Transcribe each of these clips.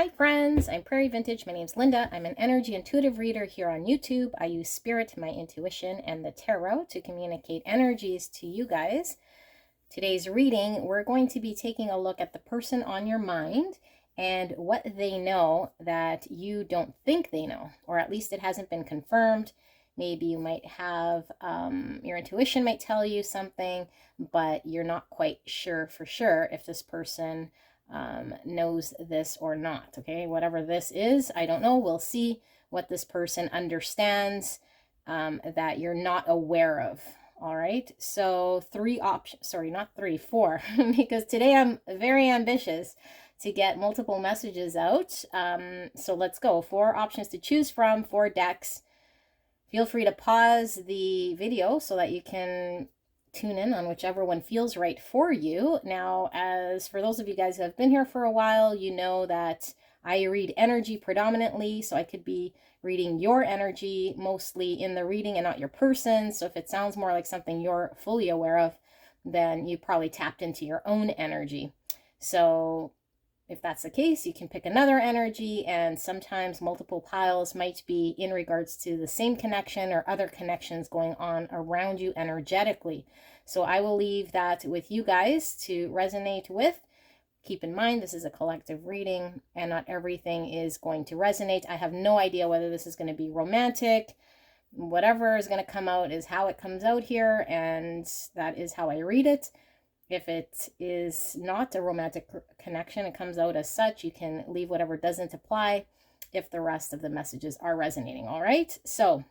Hi friends, I'm Prairie Vintage. My name's Linda. I'm an energy intuitive reader here on YouTube. I use spirit, my intuition, and the tarot to communicate energies to you guys. Today's reading, we're going to be taking a look at the person on your mind and what they know that you don't think they know, or at least it hasn't been confirmed. Maybe you might have, your intuition might tell you something, but you're not quite sure for sure if this person knows this or not. Okay, whatever this is, I don't know. We'll see what this person understands that you're not aware of. All right, so four, because today I'm very ambitious to get multiple messages out. So let's go. 4 options to choose from, 4 decks. Feel free to pause the video so that you can tune in on whichever one feels right for you. Now, as for those of you guys who have been here for a while, you know that I read energy predominantly, so I could be reading your energy mostly in the reading and not your person. So if it sounds more like something you're fully aware of, then you probably tapped into your own energy. So if that's the case, you can pick another energy, and sometimes multiple piles might be in regards to the same connection or other connections going on around you energetically. So I will leave that with you guys to resonate with. Keep in mind, this is a collective reading and not everything is going to resonate. I have no idea whether this is going to be romantic. Whatever is going to come out is how it comes out here, and that is how I read it. If it is not a romantic connection, it comes out as such. You can leave whatever doesn't apply if the rest of the messages are resonating. All right, so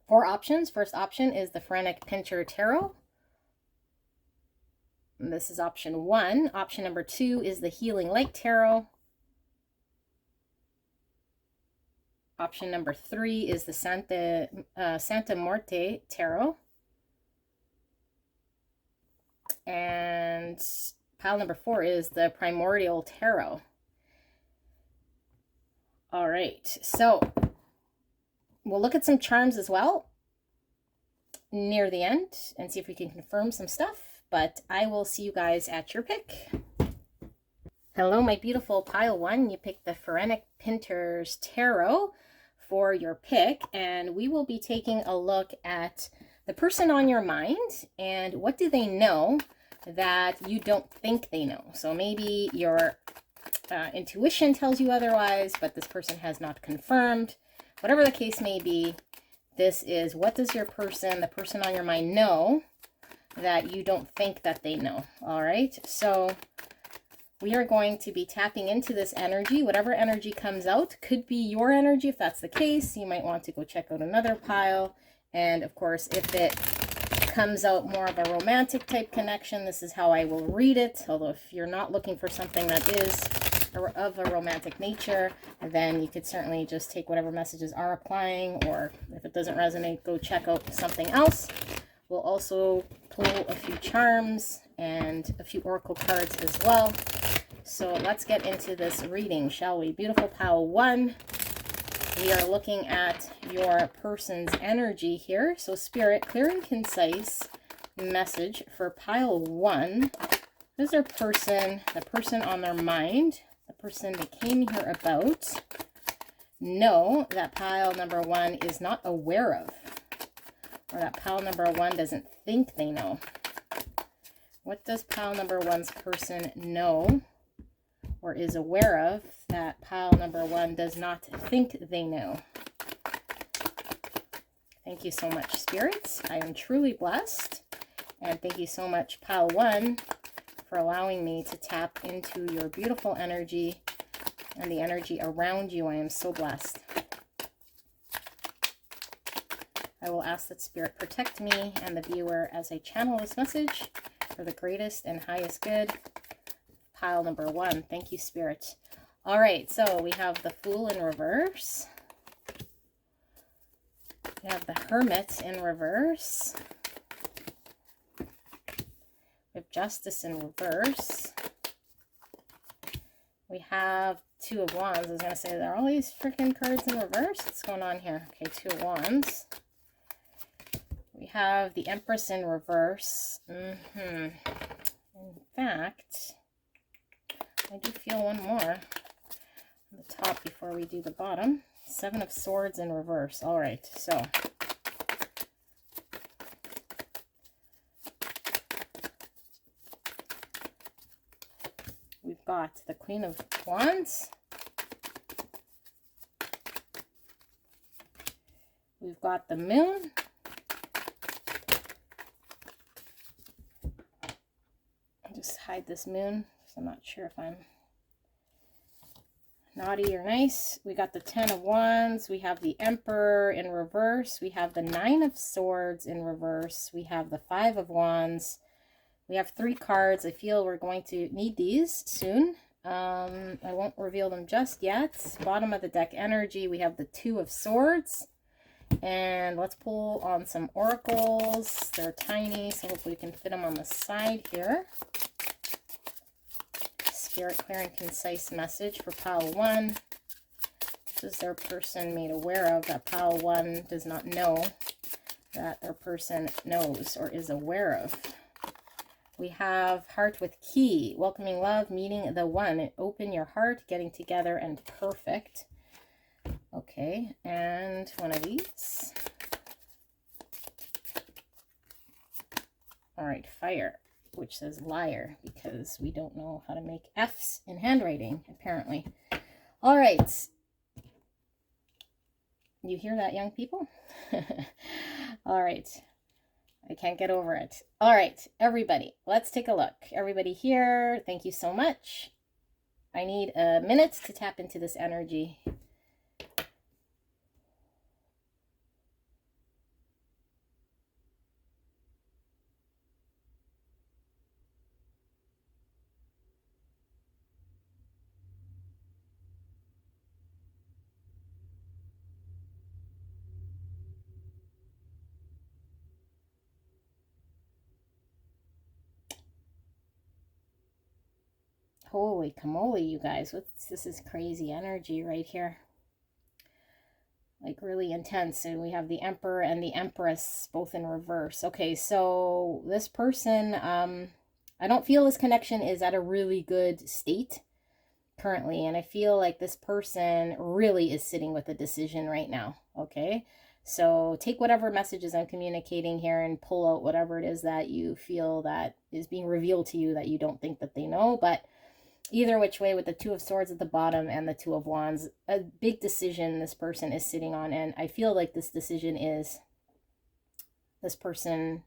4 options. First option is the Phrenic Pincher Tarot. And this is option 1. Option number 2 is the Healing Light Tarot. Option number 3 is the Santa Muerte Tarot. And pile number 4 is the Primordial Tarot. All right, so we'll look at some charms as well near the end and see if we can confirm some stuff, but I will see you guys at your pick. Hello, my beautiful pile 1. You picked the Phrenic Pinter's Tarot for your pick, and we will be taking a look at the person on your mind and what do they know that you don't think they know. So maybe your intuition tells you otherwise, but this person has not confirmed. Whatever the case may be, this is what does your person, the person on your mind, know that you don't think that they know. All right, so we are going to be tapping into this energy. Whatever energy comes out could be your energy. If that's the case, you might want to go check out another pile. And of course, if it comes out more of a romantic type connection, this is how I will read it. Although if you're not looking for something that is of a romantic nature, then you could certainly just take whatever messages are applying, or if it doesn't resonate, go check out something else. We'll also pull a few charms and a few oracle cards as well. So let's get into this reading, shall we? Beautiful pile 1. We are looking at your person's energy here. So Spirit, clear and concise message for pile 1. Who's their person, the person on their mind, the person they came here about, know that pile number 1 is not aware of, or that pile number 1 doesn't think they know. What does pile number 1's person know or is aware of that pile number 1 does not think they know? Thank you so much, spirits. I am truly blessed. And thank you so much, pile 1, for allowing me to tap into your beautiful energy and the energy around you. I am so blessed. I will ask that Spirit protect me and the viewer as I channel this message for the greatest and highest good. Pile number 1. Thank you, Spirit. All right, so we have the Fool in reverse. We have the Hermit in reverse. We have Justice in reverse. We have 2 of Wands. I was going to say, there are all these freaking cards in reverse. What's going on here? Okay, 2 of Wands. We have the Empress in reverse. In fact, I do feel one more. top before we do the bottom. Seven of Swords in reverse. All right, so we've got the Queen of Wands. We've got the Moon. I'll just hide this Moon because I'm not sure if I'm naughty or nice. We got the Ten of Wands. We have the Emperor in reverse. We have the Nine of Swords in reverse. We have the Five of Wands. We have 3 cards. I feel we're going to need these soon. I won't reveal them just yet. Bottom of the deck energy, we have the Two of Swords. And let's pull on some oracles. They're tiny, so hopefully we can fit them on the side here. Spirit, clear and concise message for pile 1. This is their person made aware of that pile 1 does not know that their person knows or is aware of. We have Heart with Key, welcoming love, meeting the one. Open your heart, getting together, and perfect. Okay, and one of these. All right, Fire, which says liar, because we don't know how to make F's in handwriting, apparently. All right. You hear that, young people? All right. I can't get over it. All right, everybody, let's take a look. Everybody here, thank you so much. I need a minute to tap into this energy. Holy camole, you guys. This is crazy energy right here. Like really intense. And we have the Emperor and the Empress both in reverse. Okay, so this person, I don't feel this connection is at a really good state currently. And I feel like this person really is sitting with a decision right now. Okay, so take whatever messages I'm communicating here and pull out whatever it is that you feel that is being revealed to you that you don't think that they know. But either which way, with the Two of Swords at the bottom and the Two of Wands, a big decision this person is sitting on. And I feel like this decision is this person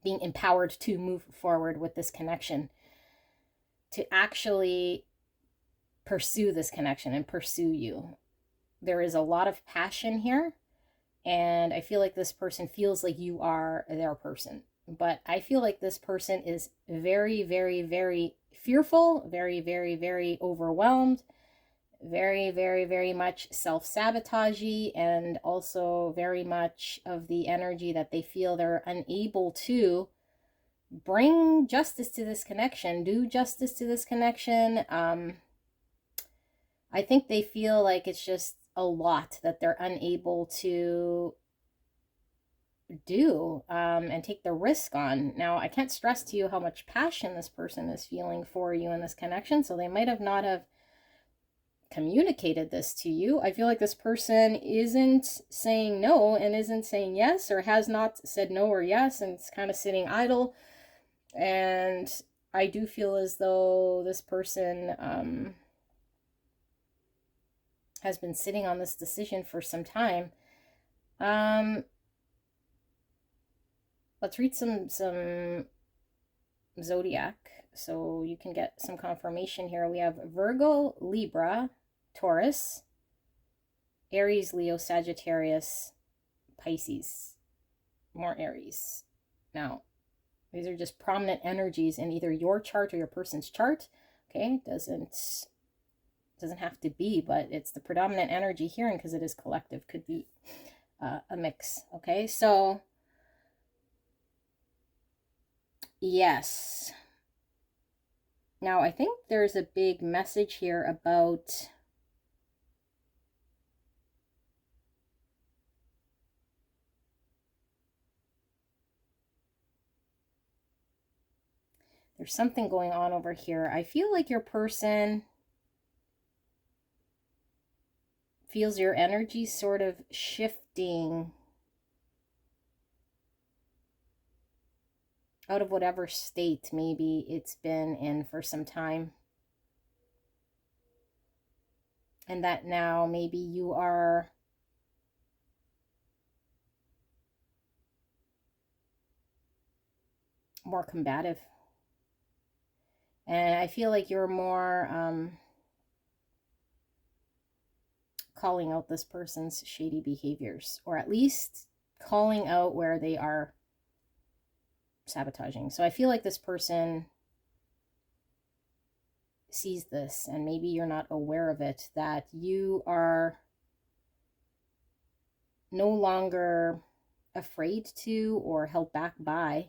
being empowered to move forward with this connection, to actually pursue this connection and pursue you. There is a lot of passion here. And I feel like this person feels like you are their person. But I feel like this person is very, very, very fearful, very, very, very overwhelmed, very, very, very much self-sabotagey, and also very much of the energy that they feel they're unable to bring justice to this connection, do justice to this connection. I think they feel like it's just a lot that they're unable to do and take the risk on. Now, I can't stress to you how much passion this person is feeling for you in this connection, so they might have not have communicated this to you. I feel like this person isn't saying no and isn't saying yes, or has not said no or yes, and it's kind of sitting idle. And I do feel as though this person has been sitting on this decision for some time. Let's read some zodiac so you can get some confirmation here. We have Virgo, Libra, Taurus, Aries, Leo, Sagittarius, Pisces. More Aries. Now, these are just prominent energies in either your chart or your person's chart. Okay, doesn't have to be, but it's the predominant energy here, and because it is collective, could be a mix. Okay, so yes. Now, I think there's a big message here about there's something going on over here. I feel like your person feels your energy sort of shifting out of whatever state maybe it's been in for some time. And that now maybe you are more combative. And I feel like you're more calling out this person's shady behaviors, or at least calling out where they are sabotaging. So I feel like this person sees this, and maybe you're not aware of it, that you are no longer afraid to or held back by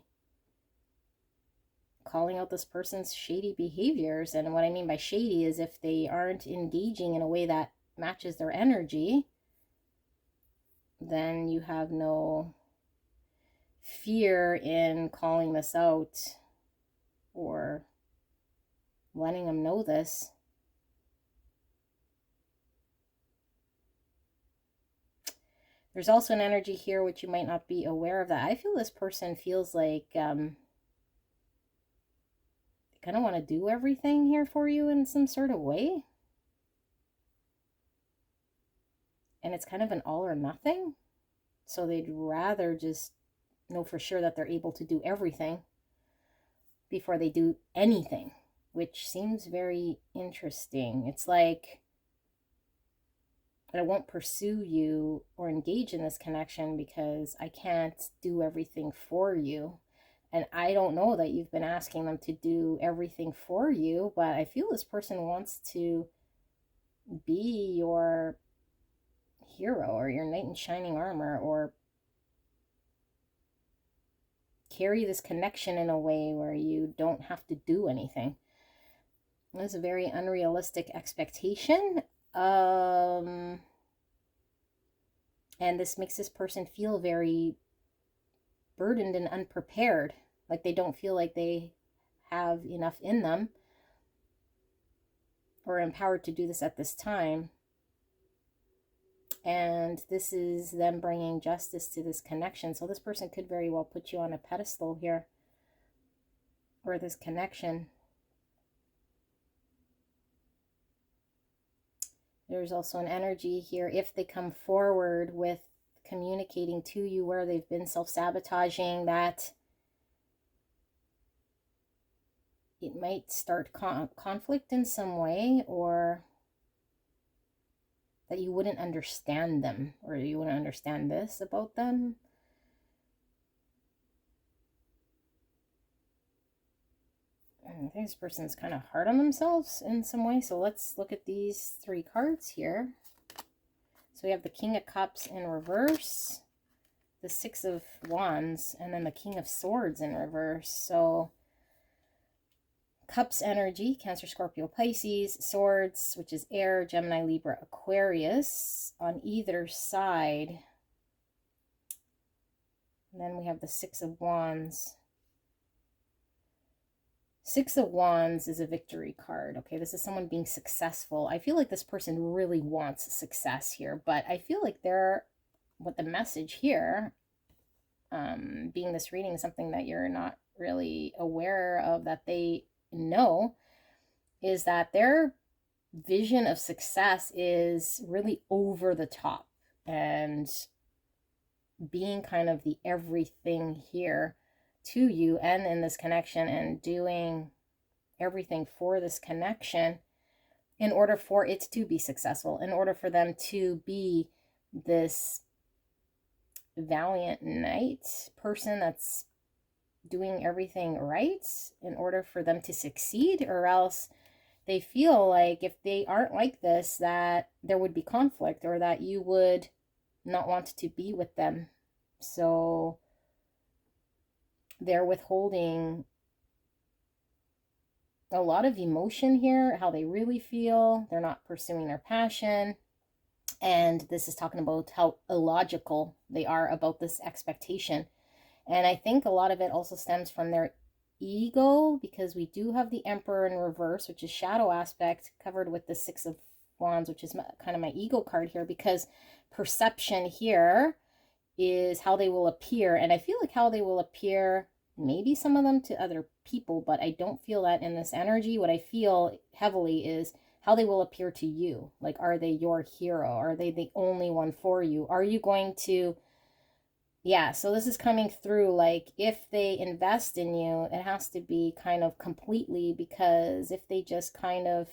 calling out this person's shady behaviors. And what I mean by shady is if they aren't engaging in a way that matches their energy, then you have no fear in calling this out or letting them know this. There's also an energy here which you might not be aware of, that I feel this person feels like they kind of want to do everything here for you in some sort of way. And it's kind of an all or nothing. So they'd rather just know for sure that they're able to do everything before they do anything, which seems very interesting. It's like, I won't pursue you or engage in this connection because I can't do everything for you. And I don't know that you've been asking them to do everything for you, but I feel this person wants to be your hero or your knight in shining armor, or carry this connection in a way where you don't have to do anything. That's a very unrealistic expectation. And this makes this person feel very burdened and unprepared, like they don't feel like they have enough in them or empowered to do this at this time. And this is them bringing justice to this connection. So this person could very well put you on a pedestal here, or this connection. There's also an energy here, if they come forward with communicating to you where they've been self-sabotaging, that it might start conflict in some way, or that you wouldn't understand them, or you wouldn't understand this about them. I think this person's kind of hard on themselves in some way. So let's look at these three cards here. So we have the King of Cups in reverse, the Six of Wands, and then the King of Swords in reverse. So Cups energy, Cancer, Scorpio, Pisces. Swords, which is air, Gemini, Libra, Aquarius on either side. And then we have the Six of Wands. Six of Wands is a victory card. Okay, this is someone being successful. I feel like this person really wants success here, but I feel like what the message here, being this reading, something that you're not really aware of that they know, is that their vision of success is really over the top and being kind of the everything here to you and in this connection, and doing everything for this connection in order for it to be successful, in order for them to be this valiant knight person that's doing everything right in order for them to succeed. Or else they feel like if they aren't like this, that there would be conflict, or that you would not want to be with them. So they're withholding a lot of emotion here, how they really feel. They're not pursuing their passion. And this is talking about how illogical they are about this expectation. And I think a lot of it also stems from their ego, because we do have the Emperor in reverse, which is shadow aspect, covered with the Six of Wands, which is kind of my ego card here, because perception here is how they will appear. And I feel like how they will appear, maybe some of them to other people, but I don't feel that in this energy. What I feel heavily is how they will appear to you. Like, are they your hero? Are they the only one for you? Are you going to, yeah, so this is coming through, like, if they invest in you, it has to be kind of completely, because if they just kind of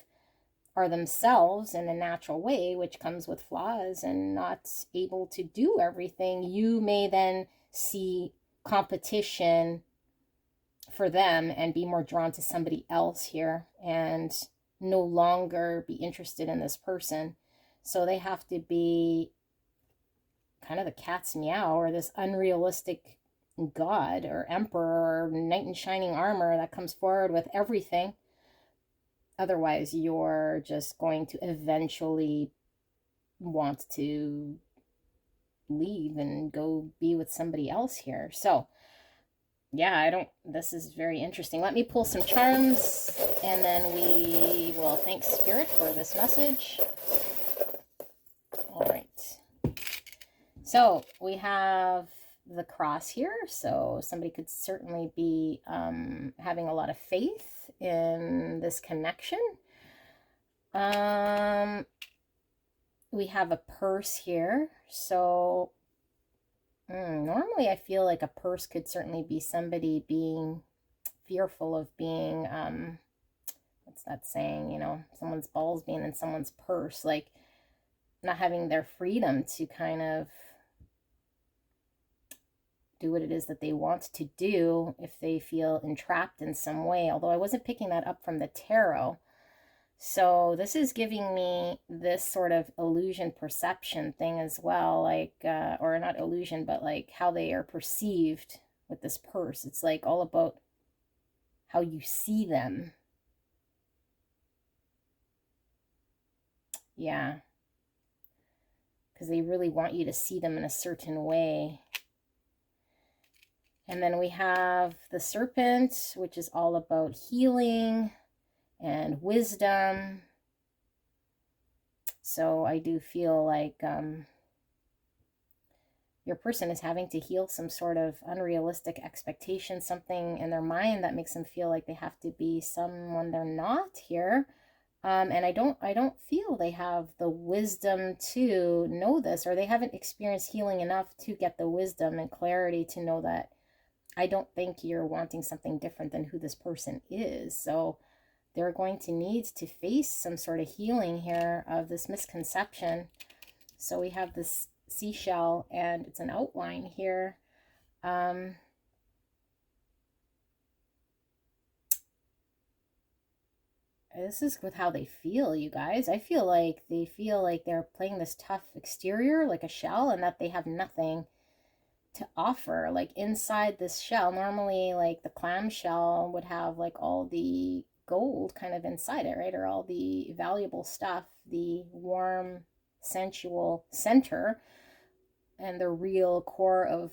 are themselves in a natural way, which comes with flaws and not able to do everything, you may then see competition for them and be more drawn to somebody else here and no longer be interested in this person. So they have to be kind of the cat's meow, or this unrealistic god or emperor or knight in shining armor that comes forward with everything. Otherwise, you're just going to eventually want to leave and go be with somebody else here. So, yeah, this is very interesting. Let me pull some charms, and then we will thank Spirit for this message. All right. So, we have the cross here. So, somebody could certainly be having a lot of faith in this connection. We have a purse here. So normally I feel like a purse could certainly be somebody being fearful of being, what's that saying, you know, someone's balls being in someone's purse, like not having their freedom to kind of do what it is that they want to do if they feel entrapped in some way. Although I wasn't picking that up from the tarot. So this is giving me this sort of illusion perception thing as well, like, or not illusion, but like how they are perceived with this purse. It's like all about how you see them. Yeah. Because they really want you to see them in a certain way. And then we have the serpent, which is all about healing and wisdom. So I do feel like your person is having to heal some sort of unrealistic expectation, something in their mind that makes them feel like they have to be someone they're not here. And I don't feel they have the wisdom to know this, or they haven't experienced healing enough to get the wisdom and clarity to know that I don't think you're wanting something different than who this person is. So they're going to need to face some sort of healing here of this misconception. So we have this seashell, and it's an outline here. This is with how they feel, you guys. I feel like they feel like they're playing this tough exterior, like a shell, and that they have nothing to offer. Like inside this shell, normally like the clam shell would have like all the gold kind of inside it, right? Or all the valuable stuff, the warm, sensual center, and the real core of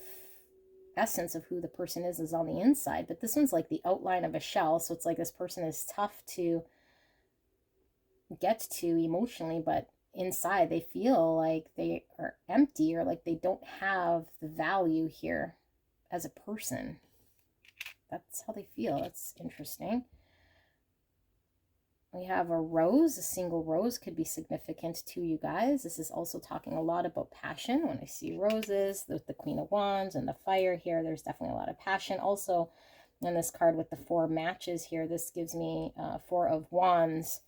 essence of who the person is on the inside. But this one's like the outline of a shell, so it's like this person is tough to get to emotionally, but inside they feel like they are empty, or like they don't have the value here as a person. That's how they feel. That's interesting. We have a rose. A single rose could be significant to you guys. This is also talking a lot about passion. When I see roses with the Queen of Wands and the fire here, there's definitely a lot of passion. Also, in this card with the 4 matches here, this gives me 4 of Wands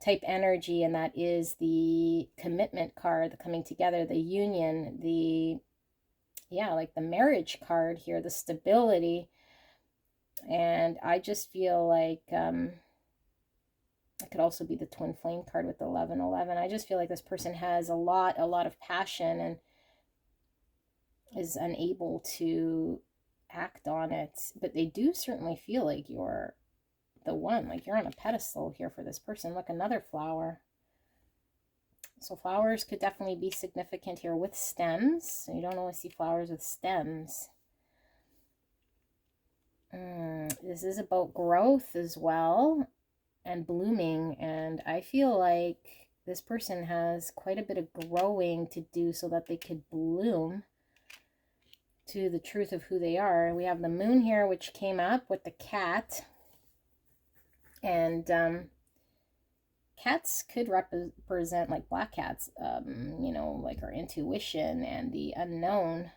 type energy, and that is the commitment card, the coming together, the union, the, yeah, like the marriage card here, the stability. And I just feel like it could also be the twin flame card with the 1111. I just feel like this person has a lot of passion and is unable to act on it, but they do certainly feel like you're the one, like you're on a pedestal here for this person. Look, another flower. So flowers could definitely be significant here with stems. So you don't always see flowers with stems. This is about growth as well, and blooming. And I feel like this person has quite a bit of growing to do so that they could bloom to the truth of who they are. We have the moon here, which came up with the cat. And cats could represent, like black cats, you know, like our intuition and the unknown,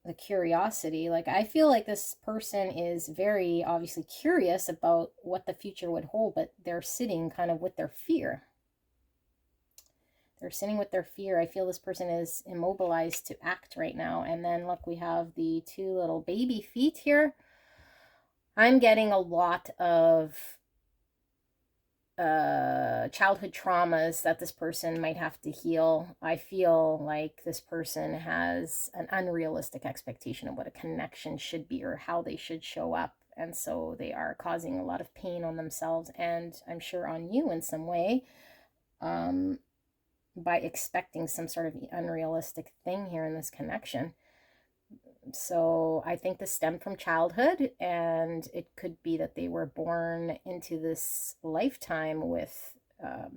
the curiosity. Like, I feel like this person is very obviously curious about what the future would hold, but they're sitting kind of with their fear. They're sitting with their fear. I feel this person is immobilized to act right now. And then look, we have the two little baby feet here. I'm getting a lot of childhood traumas that this person might have to heal. I feel like this person has an unrealistic expectation of what a connection should be or how they should show up. And so they are causing a lot of pain on themselves, and I'm sure on you in some way, by expecting some sort of unrealistic thing here in this connection. So I think this stemmed from childhood, and it could be that they were born into this lifetime with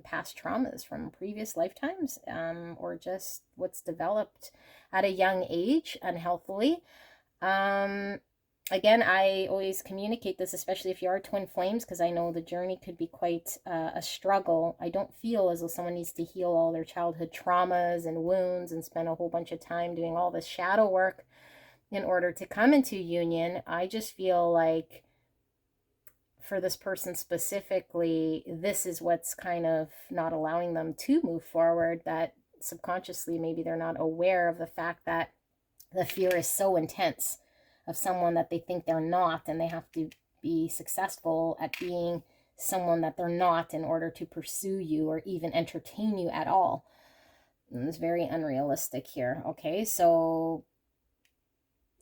past traumas from previous lifetimes, or just what's developed at a young age unhealthily. Again, I always communicate this, especially if you are twin flames, because I know the journey could be quite a struggle. I don't feel as though someone needs to heal all their childhood traumas and wounds and spend a whole bunch of time doing all this shadow work in order to come into union. I just feel like for this person specifically, this is what's kind of not allowing them to move forward, that subconsciously maybe they're not aware of the fact that the fear is so intense of someone that they think they're not, and they have to be successful at being someone that they're not in order to pursue you or even entertain you at all. And it's very unrealistic here. Okay, so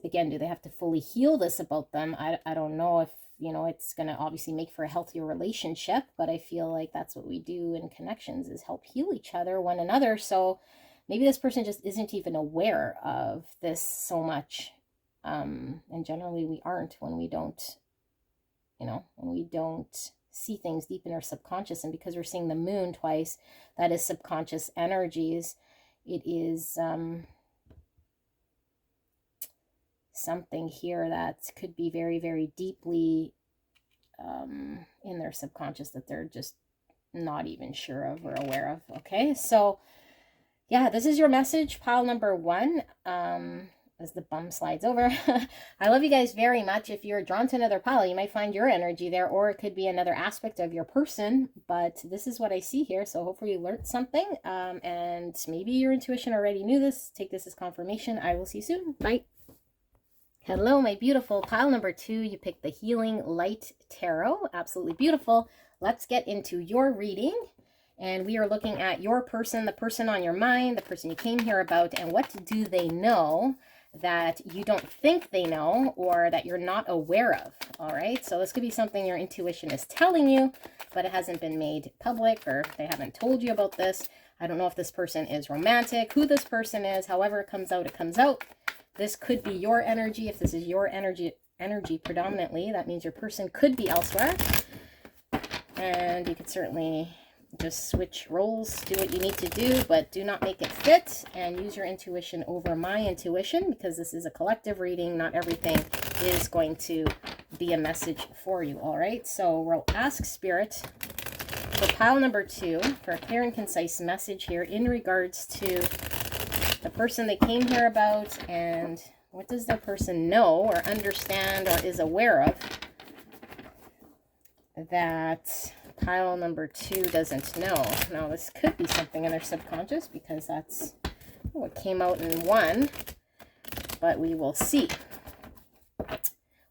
again, do they have to fully heal this about them? I don't know if, you know, it's going to obviously make for a healthier relationship, but I feel like that's what we do in connections, is help heal each other, one another. So maybe this person just isn't even aware of this so much. And generally we aren't when we don't, you know, when we don't see things deep in our subconscious. And because we're seeing the moon twice, that is subconscious energies. It is something here that could be very, very deeply in their subconscious that they're just not even sure of or aware of. Okay, so yeah, this is your message, pile number 1. As the bum slides over. I love you guys very much. If you're drawn to another pile, you might find your energy there, or it could be another aspect of your person, but this is what I see here. So hopefully you learned something, and maybe your intuition already knew this. Take this as confirmation. I will see you soon. Bye. Hello, my beautiful pile number 2. You picked the Healing Light Tarot. Absolutely beautiful. Let's get into your reading. And we are looking at your person, the person on your mind, the person you came here about, and what do they know that you don't think they know, or that you're not aware of. All right, so this could be something your intuition is telling you, but it hasn't been made public, or they haven't told you about this. I don't know if this person is romantic, who this person is. However it comes out, it comes out. This could be your energy. If this is your energy predominantly, that means your person could be elsewhere, and you could certainly just switch roles, do what you need to do, but do not make it fit, and use your intuition over my intuition, because this is a collective reading. Not everything is going to be a message for you. All right, so we'll ask Spirit for pile number 2 for a clear and concise message here in regards to the person they came here about, and what does the person know or understand or is aware of that pile number 2 doesn't know. Now, this could be something in their subconscious, because that's what came out in 1, but we will see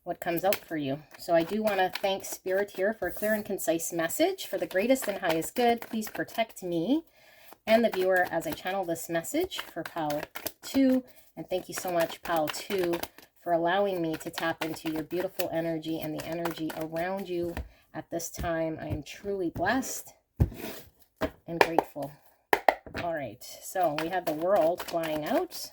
what comes out for you. So I do want to thank Spirit here for a clear and concise message. For the greatest and highest good, please protect me and the viewer as I channel this message for pile 2. And thank you so much, pile 2, for allowing me to tap into your beautiful energy and the energy around you. At this time, I am truly blessed and grateful. All right, so we have the World flying out.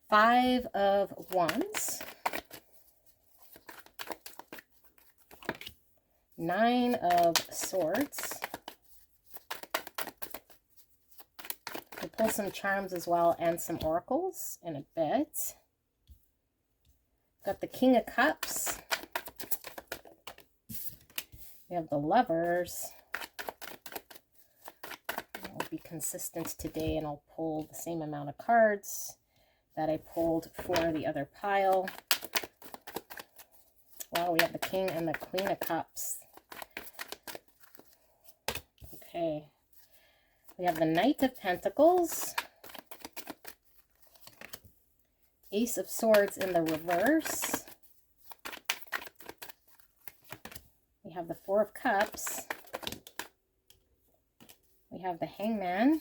Five of Wands. Nine of Swords. We'll pull some charms as well and some oracles in a bit. Got the King of Cups. We have the Lovers. I'll be consistent today and I'll pull the same amount of cards that I pulled for the other pile. Wow, we have the King and the Queen of Cups. Okay. We have the Knight of Pentacles. Ace of Swords in the reverse. We have the Four of Cups. We have the Hangman.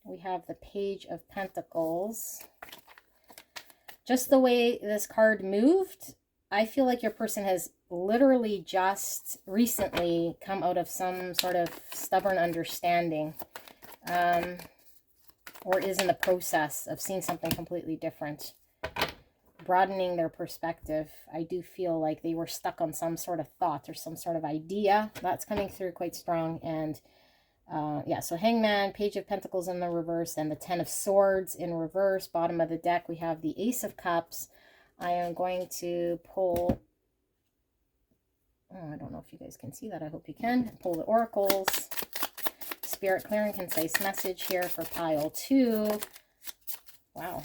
We have the Page of Pentacles. Just the way this card moved, I feel like your person has literally just recently come out of some sort of stubborn understanding, or is in the process of seeing something completely different, broadening their perspective. I do feel like they were stuck on some sort of thought or some sort of idea. That's coming through quite strong. And yeah, so Hangman, Page of Pentacles in the reverse, and the Ten of Swords in reverse. Bottom of the deck, we have the Ace of Cups. I am going to pull, oh, I don't know if you guys can see that. I hope you can. Pull the oracles. Spirit, clear and concise message here for pile 2. Wow.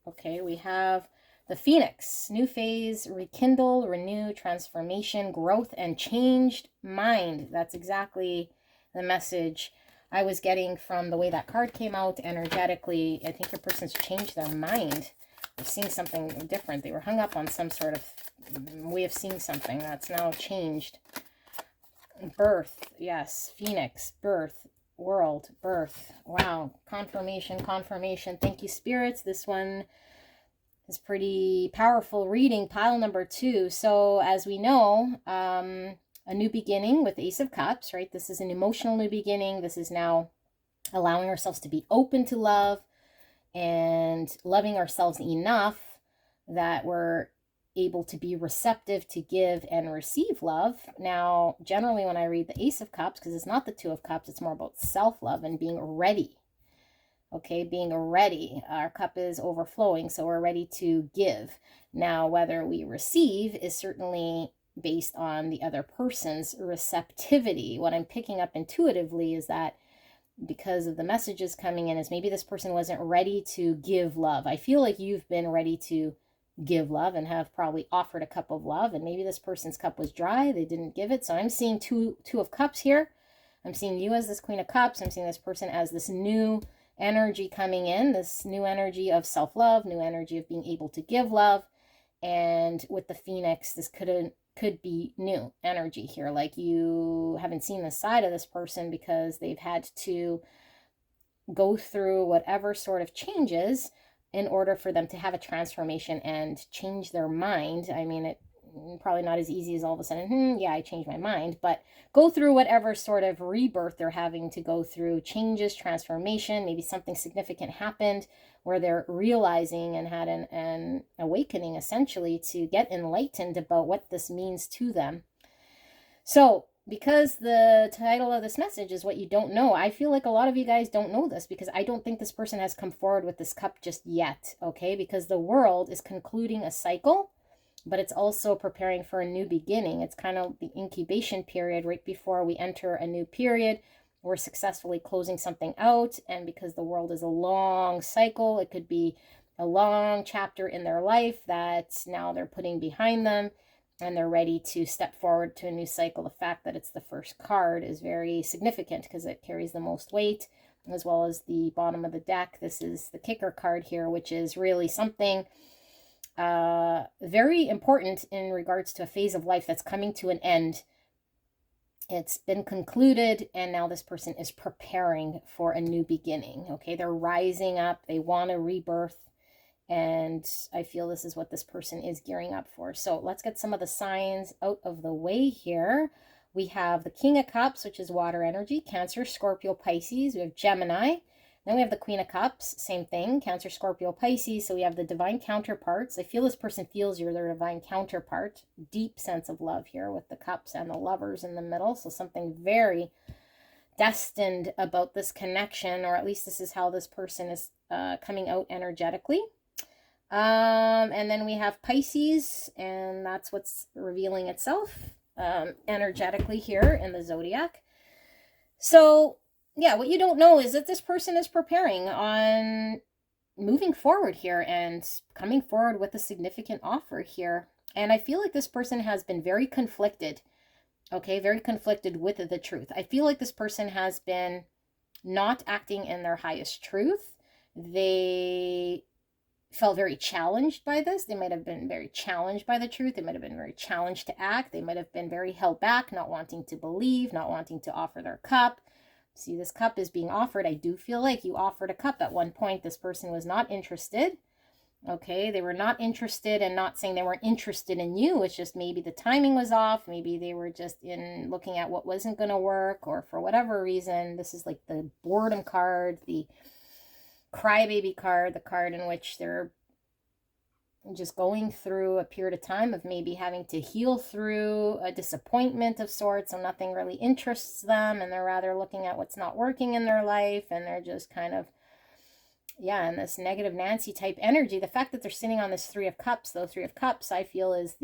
Okay, we have the Phoenix. New phase, rekindle, renew, transformation, growth, and changed mind. That's exactly the message I was getting from the way that card came out energetically. I think your person's changed their mind. They're seeing something different. They were hung up on some sort of way of seeing something that's now changed. Birth, yes, Phoenix, birth, world, birth. Wow, confirmation, confirmation. Thank you, spirits. This one is pretty powerful reading. Pile number 2. So as we know, a new beginning with Ace of Cups, right? This is an emotional new beginning. This is now allowing ourselves to be open to love and loving ourselves enough that we're able to be receptive to give and receive love. Now, generally when I read the Ace of Cups, because it's not the Two of Cups, it's more about self-love and being ready. Okay, being ready. Our cup is overflowing, so we're ready to give. Now, whether we receive is certainly based on the other person's receptivity. What I'm picking up intuitively is that because of the messages coming in is maybe this person wasn't ready to give love. I feel like you've been ready to give love and have probably offered a cup of love, and maybe this person's cup was dry. They didn't give it. So I'm seeing two of cups here. I'm seeing you as this Queen of Cups. I'm seeing this person as this new energy coming in, this new energy of self-love, new energy of being able to give love. And with the Phoenix, this could be new energy here. Like you haven't seen the side of this person because they've had to go through whatever sort of changes in order for them to have a transformation and change their mind. I mean, it probably not as easy as all of a sudden, yeah, I changed my mind, but go through whatever sort of rebirth they're having to go through, changes, transformation. Maybe something significant happened where they're realizing and had an awakening essentially to get enlightened about what this means to them. So because the title of this message is what you don't know, I feel like a lot of you guys don't know this because I don't think this person has come forward with this cup just yet, okay? Because the world is concluding a cycle, but it's also preparing for a new beginning. It's kind of the incubation period right before we enter a new period. We're successfully closing something out, and because the world is a long cycle, it could be a long chapter in their life that now they're putting behind them, and they're ready to step forward to a new cycle. The fact that it's the first card is very significant because it carries the most weight, as well as the bottom of the deck. This is the kicker card here, which is really something very important in regards to a phase of life that's coming to an end. It's been concluded, and now this person is preparing for a new beginning. Okay, they're rising up. They want a rebirth. And I feel this is what this person is gearing up for. So let's get some of the signs out of the way here. We have the King of Cups, which is water energy, Cancer, Scorpio, Pisces. We have Gemini. Then we have the Queen of Cups, same thing, Cancer, Scorpio, Pisces. So we have the divine counterparts. I feel this person feels you're their divine counterpart. Deep sense of love here with the cups and the lovers in the middle. So something very destined about this connection, or at least this is how this person is coming out energetically. And then we have Pisces, and that's what's revealing itself energetically here in the zodiac. So yeah, what you don't know is that this person is preparing on moving forward here and coming forward with a significant offer here. And I feel like this person has been very conflicted. Okay, very conflicted with the truth. I feel like this person has been not acting in their highest truth. They felt very challenged by this. They might have been very challenged by the truth. They might have been very challenged to act. They might have been very held back, not wanting to believe, not wanting to offer their cup. See, this cup is being offered. I do feel like you offered a cup at one point. This person was not interested. Okay, they were not interested, and not saying they weren't interested in you. It's just maybe the timing was off. Maybe they were just in looking at what wasn't going to work, or for whatever reason. This is like the boredom card, the crybaby card, the card in which they're just going through a period of time of maybe having to heal through a disappointment of sorts, and nothing really interests them, and they're rather looking at what's not working in their life, and they're just kind of, yeah, in this negative Nancy type energy. The fact that they're sitting on this Three of Cups, though, Three of Cups, I feel is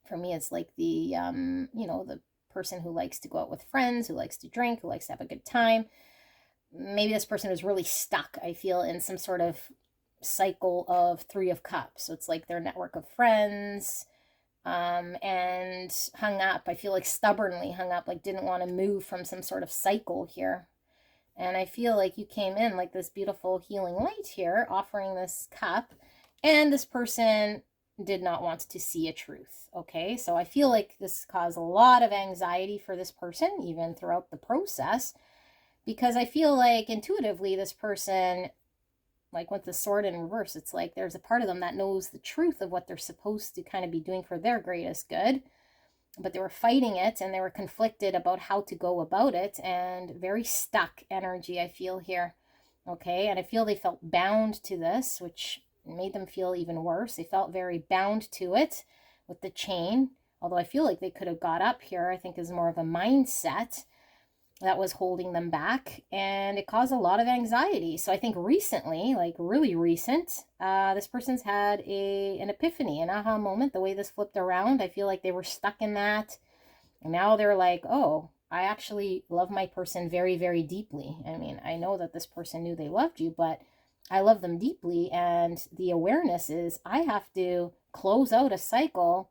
for me, it's like the, the person who likes to go out with friends, who likes to drink, who likes to have a good time. Maybe this person is really stuck, I feel, in some sort of cycle of Three of Cups. So it's like their network of friends, and hung up. I feel like stubbornly hung up, like didn't want to move from some sort of cycle here. And I feel like you came in like this beautiful healing light here, offering this cup, and this person did not want to see a truth. Okay, so I feel like this caused a lot of anxiety for this person, even throughout the process, because I feel like intuitively this person, like with the sword in reverse, it's like there's a part of them that knows the truth of what they're supposed to kind of be doing for their greatest good, but they were fighting it, and they were conflicted about how to go about it, and very stuck energy I feel here. Okay, and I feel they felt bound to this, which made them feel even worse. They felt very bound to it with the chain, although I feel like they could have got up here. I think is more of a mindset that was holding them back, and it caused a lot of anxiety. So I think recently, like really recent, this person's had an epiphany, an aha moment, the way this flipped around. I feel like they were stuck in that, and now they're like, oh, I actually love my person very, very deeply. I mean, I know that this person knew they loved you, but I love them deeply, and the awareness is I have to close out a cycle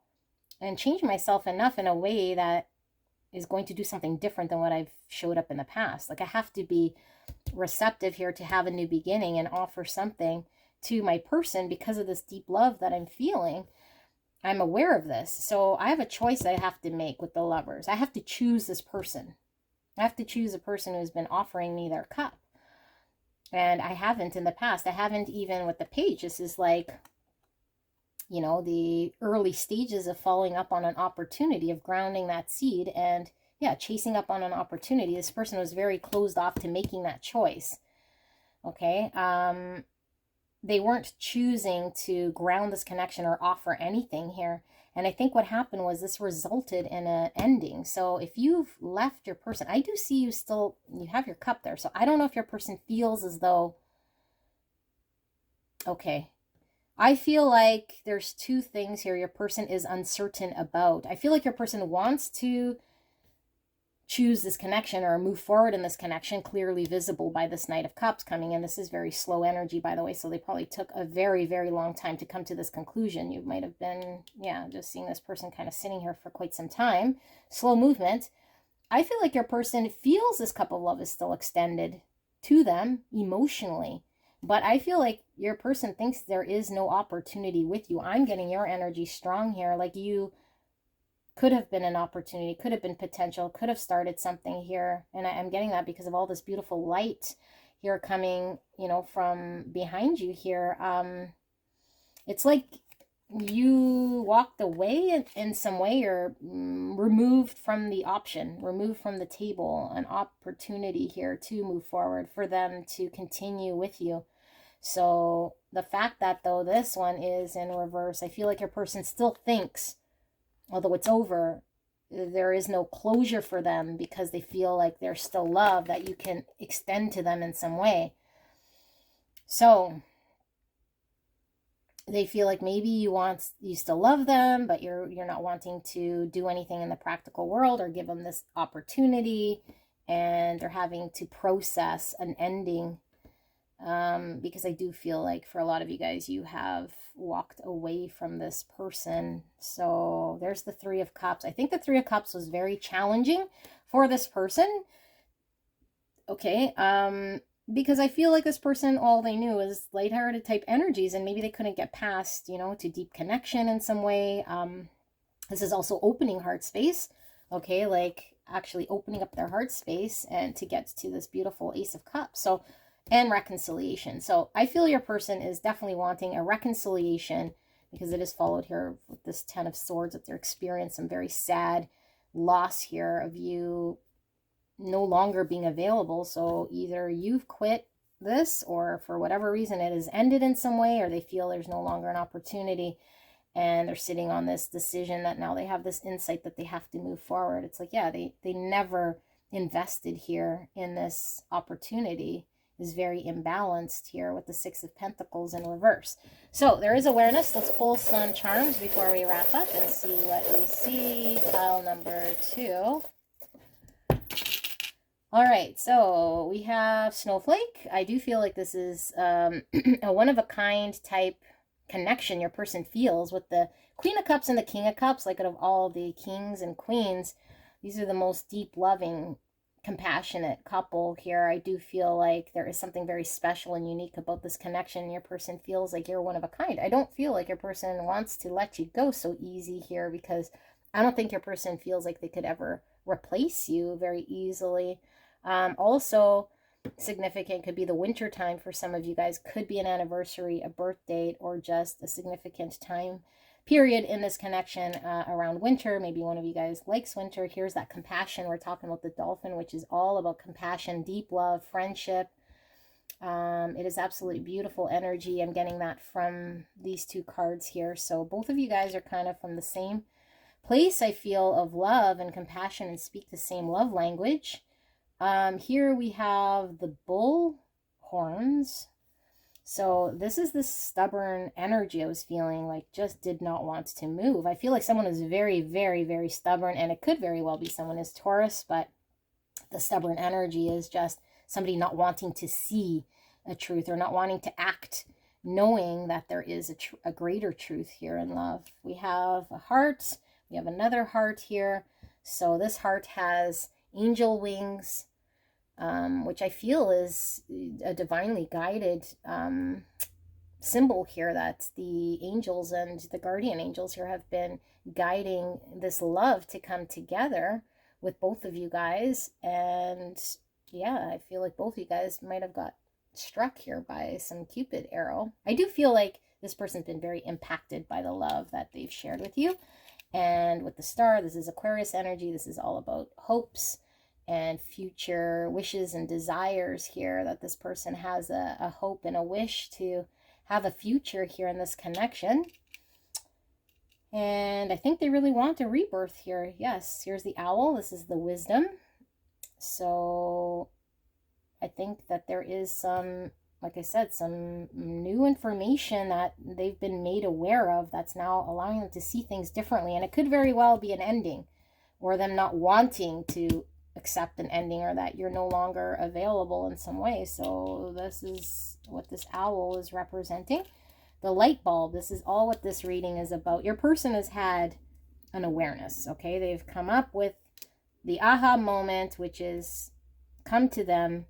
and change myself enough in a way that is going to do something different than what I've showed up in the past. Like I have to be receptive here to have a new beginning and offer something to my person because of this deep love that I'm feeling. I'm aware of this. So I have a choice I have to make with the lovers. I have to choose this person. I have to choose a person who's been offering me their cup. And I haven't in the past. I haven't even with the page. This is like, the early stages of following up on an opportunity, of grounding that seed, and yeah, chasing up on an opportunity. This person was very closed off to making that choice. Okay. They weren't choosing to ground this connection or offer anything here. And I think what happened was this resulted in an ending. So if you've left your person, I do see you have your cup there. So I don't know if your person feels as though, okay, I feel like there's two things here your person is uncertain about. I feel like your person wants to choose this connection or move forward in this connection, clearly visible by this Knight of Cups coming in. This is very slow energy, by the way, so they probably took a very, very long time to come to this conclusion. You might have been, just seeing this person kind of sitting here for quite some time. Slow movement. I feel like your person feels this cup of love is still extended to them emotionally. But I feel like your person thinks there is no opportunity with you. I'm getting your energy strong here. Like you could have been an opportunity, could have been potential, could have started something here. And I'm getting that because of all this beautiful light here coming, from behind you here. It's like you walked away in some way, or removed from the option, removed from the table, an opportunity here to move forward for them to continue with you. So the fact that, though, this one is in reverse, I feel like your person still thinks, although it's over, there is no closure for them, because they feel like there's still love that you can extend to them in some way. So they feel like maybe you still love them, but you're not wanting to do anything in the practical world or give them this opportunity, and they're having to process an ending, because I do feel like for a lot of you guys, you have walked away from this person. So there's the Three of Cups. I think the Three of Cups was very challenging for this person. Okay, because I feel like this person, all they knew is lighthearted type energies, and maybe they couldn't get past, to deep connection in some way. This is also opening heart space, okay, like actually opening up their heart space and to get to this beautiful Ace of Cups. So, and reconciliation. So I feel your person is definitely wanting a reconciliation, because it is followed here with this Ten of Swords, that they're experiencing some very sad loss here of you no longer being available. So either you've quit this, or for whatever reason it has ended in some way, or they feel there's no longer an opportunity, and they're sitting on this decision that now they have this insight that they have to move forward. It's like, yeah, they never invested here in this opportunity. Is very imbalanced here with the Six of Pentacles in reverse. So there is awareness. Let's pull some charms before we wrap up and see what we see. Pile number 2. All right, so we have Snowflake. I do feel like this is a one-of-a-kind type connection your person feels with the Queen of Cups and the King of Cups. Like, out of all the kings and queens, these are the most deep, loving, compassionate couple here. I do feel like there is something very special and unique about this connection. Your person feels like you're one of a kind. I don't feel like your person wants to let you go so easy here, because I don't think your person feels like they could ever replace you very easily. Also significant could be the winter time for some of you guys. Could be an anniversary, a birth date, or just a significant time period in this connection around winter. Maybe one of you guys likes winter. Here's that compassion. We're talking about the dolphin, which is all about compassion, deep love, friendship. It is absolutely beautiful energy. I'm getting that from these two cards here. So both of you guys are kind of from the same place, I feel, of love and compassion, and speak the same love language. Here we have the bull horns. So this is the stubborn energy I was feeling, like just did not want to move. I feel like someone is very, very, very stubborn, and it could very well be someone is Taurus, but the stubborn energy is just somebody not wanting to see a truth, or not wanting to act, knowing that there is a greater truth here in love. We have a heart. We have another heart here. So this heart has angel wings, which I feel is a divinely guided symbol here, that the angels and the guardian angels here have been guiding this love to come together with both of you guys. And yeah, I feel like both of you guys might have got struck here by some Cupid arrow. I do feel like this person's been very impacted by the love that they've shared with you. And with the star, this is Aquarius energy. This is all about hopes and future wishes and desires here, that this person has a hope and a wish to have a future here in this connection. And I think they really want a rebirth here. Yes, here's the owl. This is the wisdom. So I think that there is some, like I said, some new information that they've been made aware of that's now allowing them to see things differently. And it could very well be an ending, or them not wanting to accept an ending, or that you're no longer available in some way. So this is what this owl is representing. The light bulb, this is all what this reading is about. Your person has had an awareness, okay? They've come up with the aha moment, which is come to them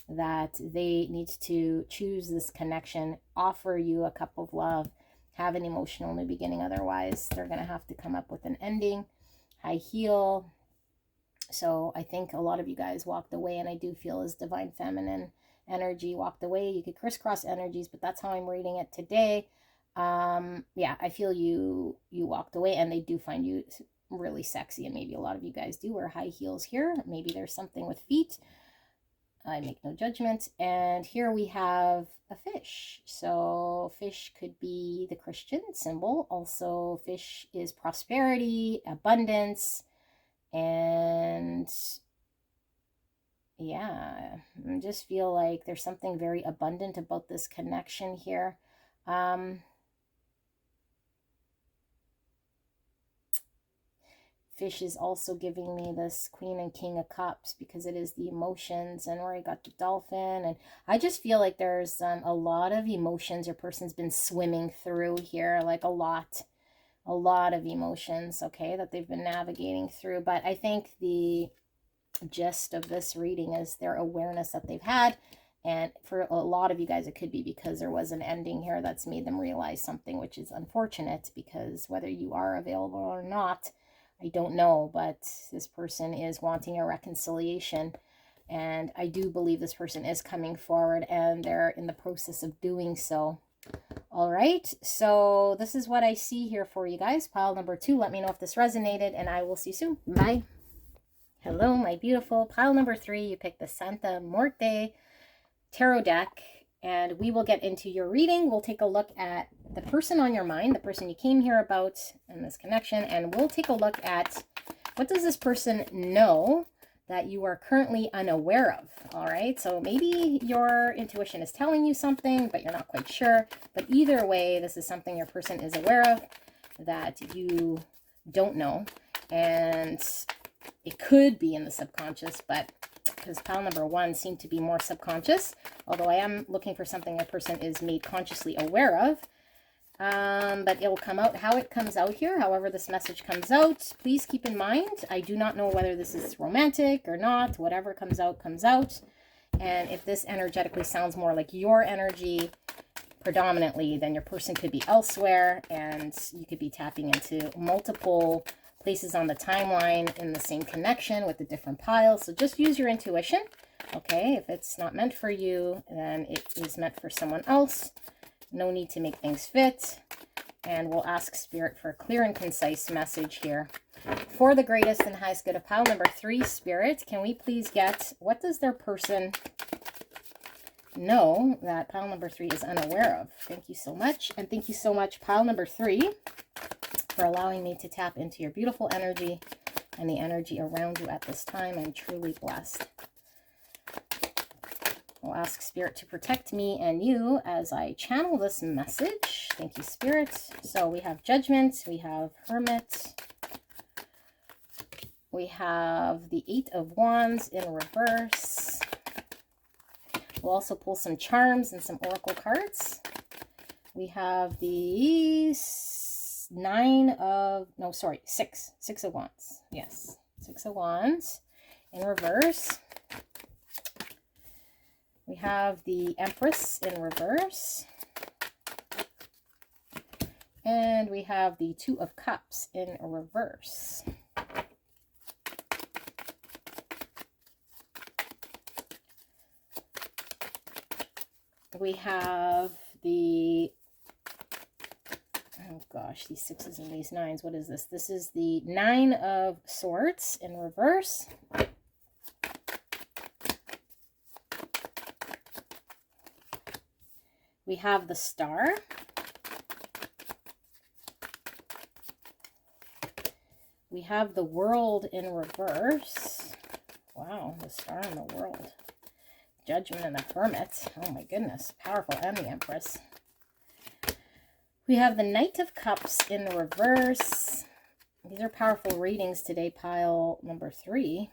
that they need to choose this connection, offer you a cup of love, have an emotional new beginning. Otherwise, they're going to have to come up with an ending. High heel. So I think a lot of you guys walked away, and I do feel as divine feminine energy walked away. You could crisscross energies, but that's how I'm reading it today. Yeah, I feel you walked away, and they do find you really sexy, and maybe a lot of you guys do wear high heels here. Maybe there's something with feet. I make no judgment. And here we have a fish. So fish could be the Christian symbol. Also, fish is prosperity, abundance, and yeah, I just feel like there's something very abundant about this connection here. Fish is also giving me this Queen and King of Cups because it is the emotions, and where I got the dolphin. And I just feel like there's a lot of emotions your person's been swimming through here, like a lot of emotions, okay, that they've been navigating through. But I think the gist of this reading is their awareness that they've had. And for a lot of you guys, it could be because there was an ending here that's made them realize something, which is unfortunate, because whether you are available or not, I don't know, but this person is wanting a reconciliation, and I do believe this person is coming forward, and they're in the process of doing so. All right, so this is what I see here for you guys. Pile number 2, let me know if this resonated, and I will see you soon. Bye. Hello, my beautiful. Pile number 3, you picked the Santa Muerte tarot deck, and we will get into your reading. We'll take a look at the person on your mind, the person you came here about in this connection, and we'll take a look at what does this person know that you are currently unaware of. All right, so maybe your intuition is telling you something, but you're not quite sure. But either way, this is something your person is aware of that you don't know, and it could be in the subconscious, but because pile number 1 seemed to be more subconscious, although I am looking for something a person is made consciously aware of. But it will come out how it comes out here. However this message comes out, please keep in mind, I do not know whether this is romantic or not. Whatever comes out, comes out. And if this energetically sounds more like your energy predominantly, then your person could be elsewhere, and you could be tapping into multiple places on the timeline in the same connection with the different piles. So just use your intuition, okay? If it's not meant for you, then it is meant for someone else. No need to make things fit. And we'll ask Spirit for a clear and concise message here. For the greatest and highest good of pile number 3, Spirit, can we please get, what does their person know that pile number 3 is unaware of? Thank you so much. And thank you so much, pile number 3, for allowing me to tap into your beautiful energy and the energy around you at this time. I'm truly blessed. We'll ask Spirit to protect me and you as I channel this message. Thank you, Spirit. So we have Judgment, we have Hermit, we have the 8 of Wands in reverse. We'll also pull some charms and some oracle cards. We have the 6 of Wands. Yes, 6 of Wands in reverse. We have the Empress in reverse. And we have the 2 of Cups in reverse. We have the, oh gosh, these 6s and these 9s. What is this? This is the 9 of Swords in reverse. We have the Star. We have the World in reverse. Wow, the Star and the World. Judgment and the Hermit. Oh my goodness, powerful. And the Empress. We have the Knight of Cups in reverse. These are powerful readings today, pile number 3.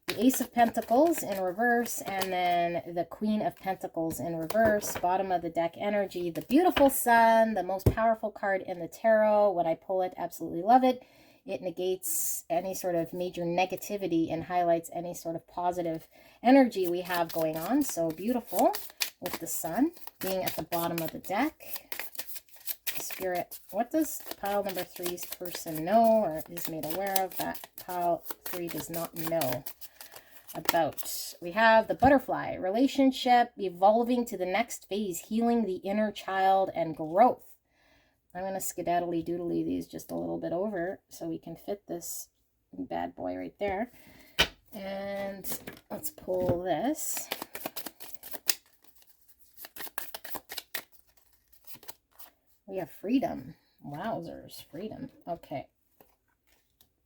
The Ace of Pentacles in reverse, and then the Queen of Pentacles in reverse. Bottom of the deck energy, the beautiful Sun, the most powerful card in the tarot. When I pull it, absolutely love it. It negates any sort of major negativity and highlights any sort of positive energy we have going on. So beautiful with the Sun being at the bottom of the deck. Spirit, what does pile number 3's person know or is made aware of that pile 3 does not know about? We have the Butterfly, relationship, evolving to the next phase, healing the inner child and growth. I'm going to skedaddly doodly these just a little bit over so we can fit this bad boy right there. And let's pull this. We have freedom. Wowzers, freedom. Okay.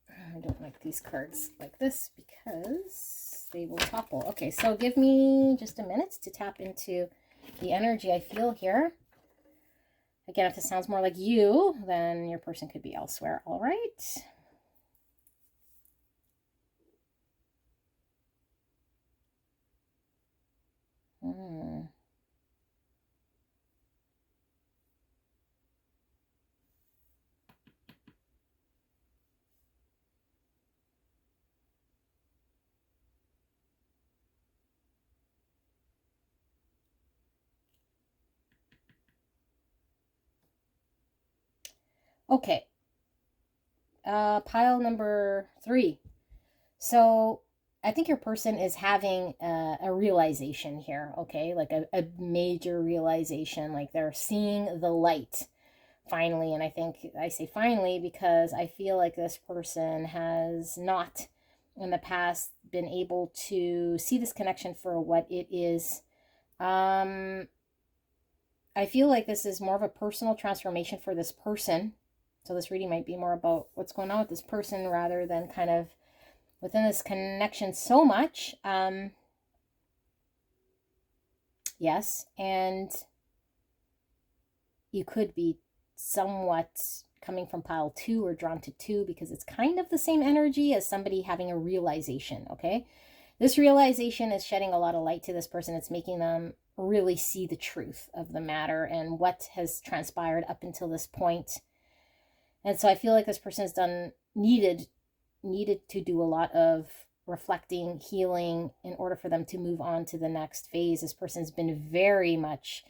I don't like these cards like this because they will topple. Okay, so give me just a minute to tap into the energy I feel here. Again, if this sounds more like you, then your person could be elsewhere. All right. Okay. Pile number 3. So I think your person is having a realization here, okay? Like a major realization, like they're seeing the light finally. And I think I say finally because I feel like this person has not in the past been able to see this connection for what it is. I feel like this is more of a personal transformation for this person. So this reading might be more about what's going on with this person rather than kind of within this connection so much. Yes, and you could be somewhat coming from pile 2 or drawn to 2 because it's kind of the same energy as somebody having a realization, okay? This realization is shedding a lot of light to this person. It's making them really see the truth of the matter and what has transpired up until this point. And so I feel like this person has needed to do a lot of reflecting, healing in order for them to move on to the next phase. This person's been very much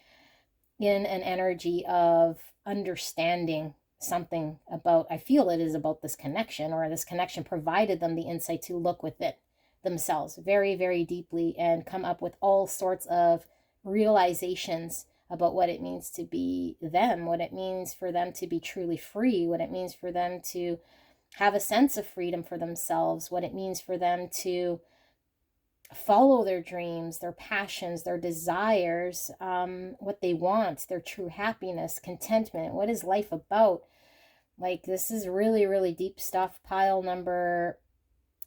in an energy of understanding something about, I feel it is about this connection, or this connection provided them the insight to look within themselves very, very deeply and come up with all sorts of realizations about what it means to be them, what it means for them to be truly free, what it means for them to have a sense of freedom for themselves, what it means for them to follow their dreams, their passions, their desires, what they want, their true happiness, contentment. What is life about? Like, this is really, really deep stuff. Pile number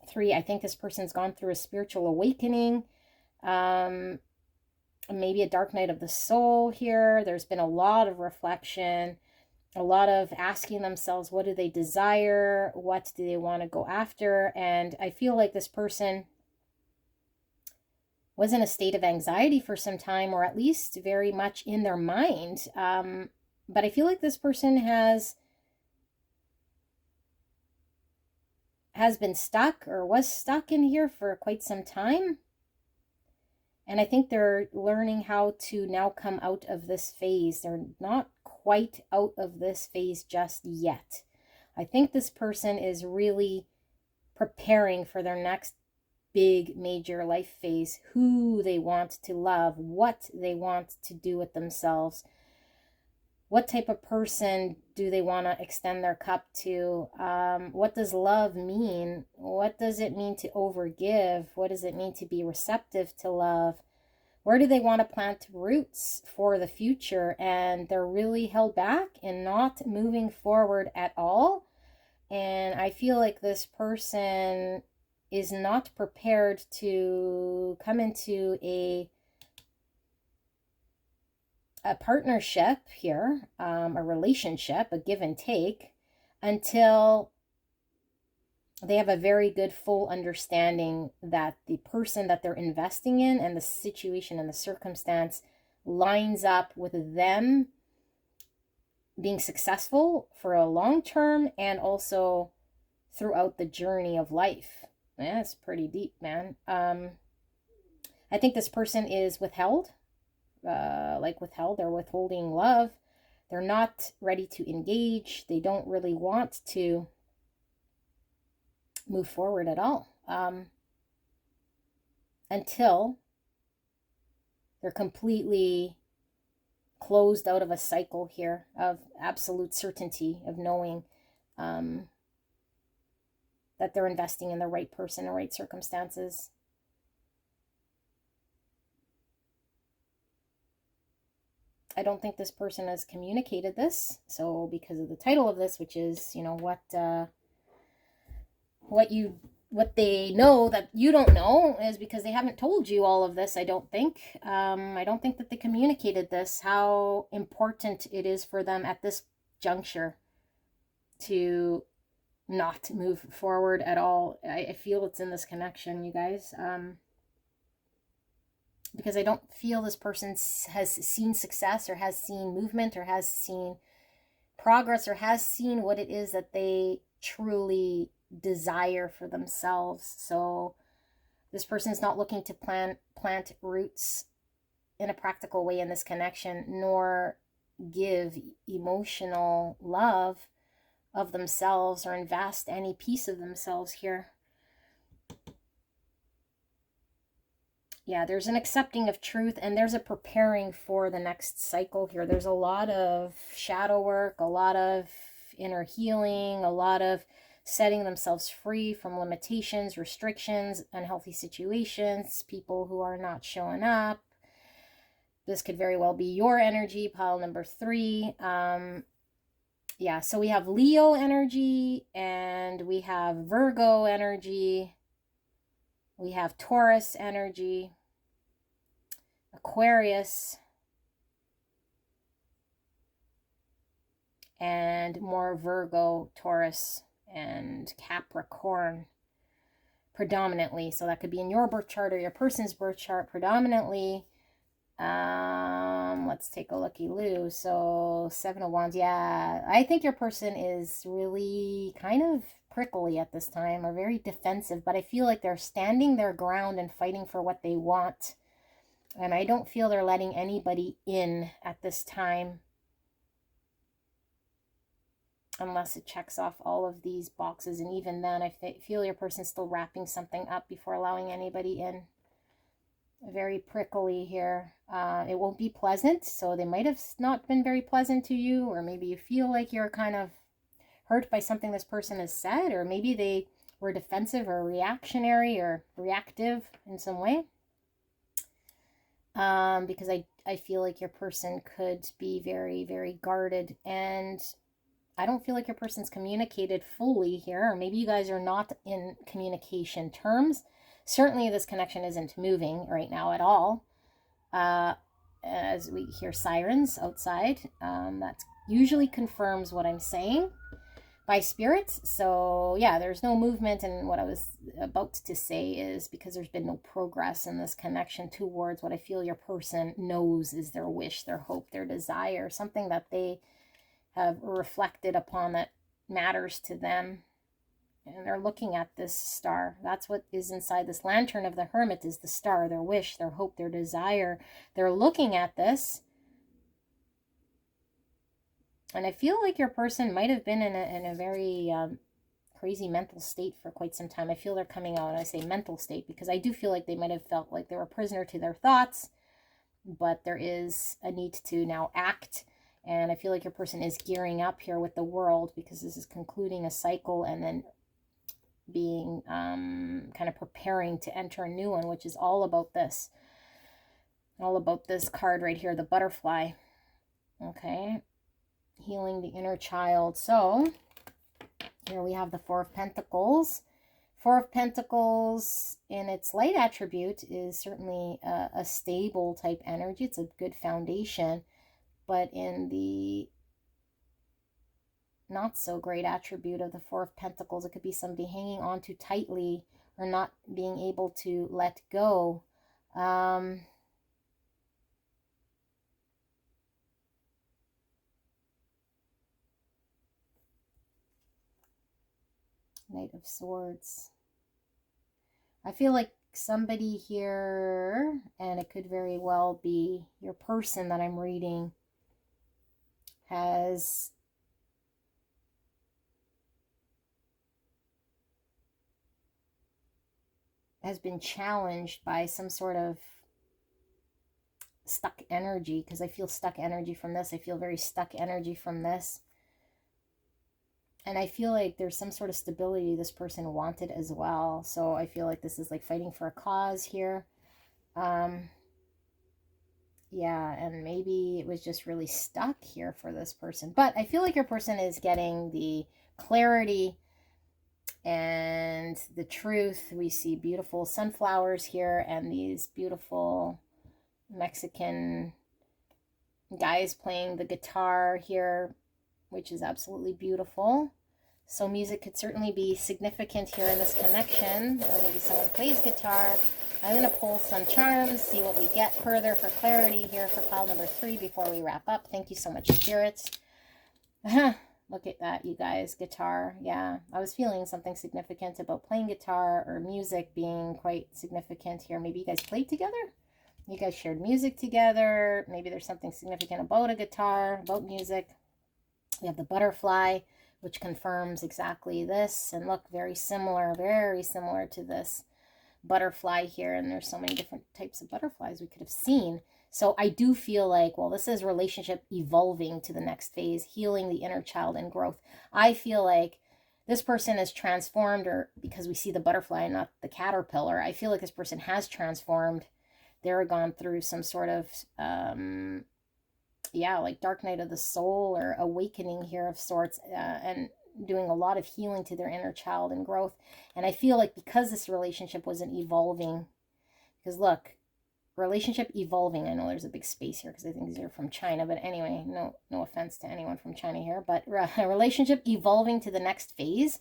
3. I think this person's gone through a spiritual awakening, maybe a dark night of the soul here. There's been a lot of reflection, a lot of asking themselves, what do they desire? What do they want to go after? And I feel like this person was in a state of anxiety for some time, or at least very much in their mind. But I feel like this person has been stuck or was stuck in here for quite some time. And I think they're learning how to now come out of this phase. They're not quite out of this phase just yet. I think this person is really preparing for their next big major life phase, who they want to love, what they want to do with themselves, what type of person do they want to extend their cup to, what does love mean, what does it mean to overgive, what does it mean to be receptive to love, where do they want to plant roots for the future. And they're really held back and not moving forward at all. And I feel like this person is not prepared to come into a partnership here, a relationship, a give and take, until they have a very good full understanding that the person that they're investing in and the situation and the circumstance lines up with them being successful for a long term and also throughout the journey of life. Yeah, it's pretty deep, man. I think this person is withheld, they're withholding love. They're not ready to engage. They don't really want to move forward at all, until they're completely closed out of a cycle here of absolute certainty of knowing that they're investing in the right person and right circumstances. I don't think this person has communicated this. So because of the title of this, which is, you know, what they know that you don't know, is because they haven't told you all of this. I don't think that they communicated this, how important it is for them at this juncture to not move forward at all. I feel it's in this connection, you guys, because I don't feel this person has seen success or has seen movement or has seen progress or has seen what it is that they truly desire for themselves. So this person is not looking to plant roots in a practical way in this connection, nor give emotional love of themselves or invest any piece of themselves here. Yeah, there's an accepting of truth, and there's a preparing for the next cycle here. There's a lot of shadow work, a lot of inner healing, a lot of setting themselves free from limitations, restrictions, unhealthy situations, people who are not showing up. This could very well be your energy, pile number 3. Yeah, so we have Leo energy, and we have Virgo energy. We have Taurus energy, Aquarius, and more Virgo, Taurus, and Capricorn predominantly. So that could be in your birth chart or your person's birth chart predominantly. Let's take a looky-loo. So 7 of Wands. Yeah, I think your person is really kind of prickly at this time, or very defensive, but I feel like they're standing their ground and fighting for what they want. And I don't feel they're letting anybody in at this time, unless it checks off all of these boxes. And even then, I feel your person's still wrapping something up before allowing anybody in. Very prickly here. It won't be pleasant, so they might have not been very pleasant to you, or maybe you feel like you're kind of hurt by something this person has said, or maybe they were defensive or reactionary or reactive in some way. Because I feel like your person could be very, very guarded, and I don't feel like your person's communicated fully here, or maybe you guys are not in communication terms. Certainly this connection isn't moving right now at all. As we hear sirens outside, that usually confirms what I'm saying by spirits. So yeah, there's no movement, and what I was about to say is because there's been no progress in this connection towards what I feel your person knows is their wish, their hope, their desire, something that they have reflected upon that matters to them. And they're looking at this star. That's what is inside this lantern of the Hermit, is the star, their wish, their hope, their desire. They're looking at this. And I feel like your person might have been in a very crazy mental state for quite some time. I feel they're coming out, and I say mental state because I do feel like they might have felt like they were a prisoner to their thoughts, but there is a need to now act. And I feel like your person is gearing up here with the World, because this is concluding a cycle and then being kind of preparing to enter a new one, which is all about this card right here, the butterfly. Okay, healing the inner child. So here we have the Four of Pentacles. Four of Pentacles in its light attribute is certainly a stable type energy. It's a good foundation, but in the not so great attribute of the Four of Pentacles, it could be somebody hanging on too tightly or not being able to let go. Knight of Swords. I feel like somebody here, and it could very well be your person that I'm reading, has been challenged by some sort of stuck energy, because I feel stuck energy from this. I feel very stuck energy from this. And I feel like there's some sort of stability this person wanted as well. So I feel like this is like fighting for a cause here. Yeah, and maybe it was just really stuck here for this person. But I feel like your person is getting the clarity and the truth. We see beautiful sunflowers here and these beautiful Mexican guys playing the guitar here, which is absolutely beautiful. So music could certainly be significant here in this connection. Or maybe someone plays guitar. I'm going to pull some charms, see what we get further for clarity here for pile number 3 before we wrap up. Thank you so much, spirits. Look at that, you guys. Guitar. Yeah, I was feeling something significant about playing guitar or music being quite significant here. Maybe you guys played together? You guys shared music together. Maybe there's something significant about a guitar, about music. We have the butterfly, which confirms exactly this. And look, very similar to this butterfly here. And there's so many different types of butterflies we could have seen. So I do feel like, well, this is relationship evolving to the next phase, healing the inner child and growth. I feel like this person is transformed, or because we see the butterfly, not the caterpillar, I feel like this person has transformed. They're gone through some sort of, like dark night of the soul or awakening here of sorts, and doing a lot of healing to their inner child and growth. And I feel like because this relationship wasn't evolving, because look, relationship evolving, I know there's a big space here because I think these are from China, but anyway, no offense to anyone from China here, but a relationship evolving to the next phase,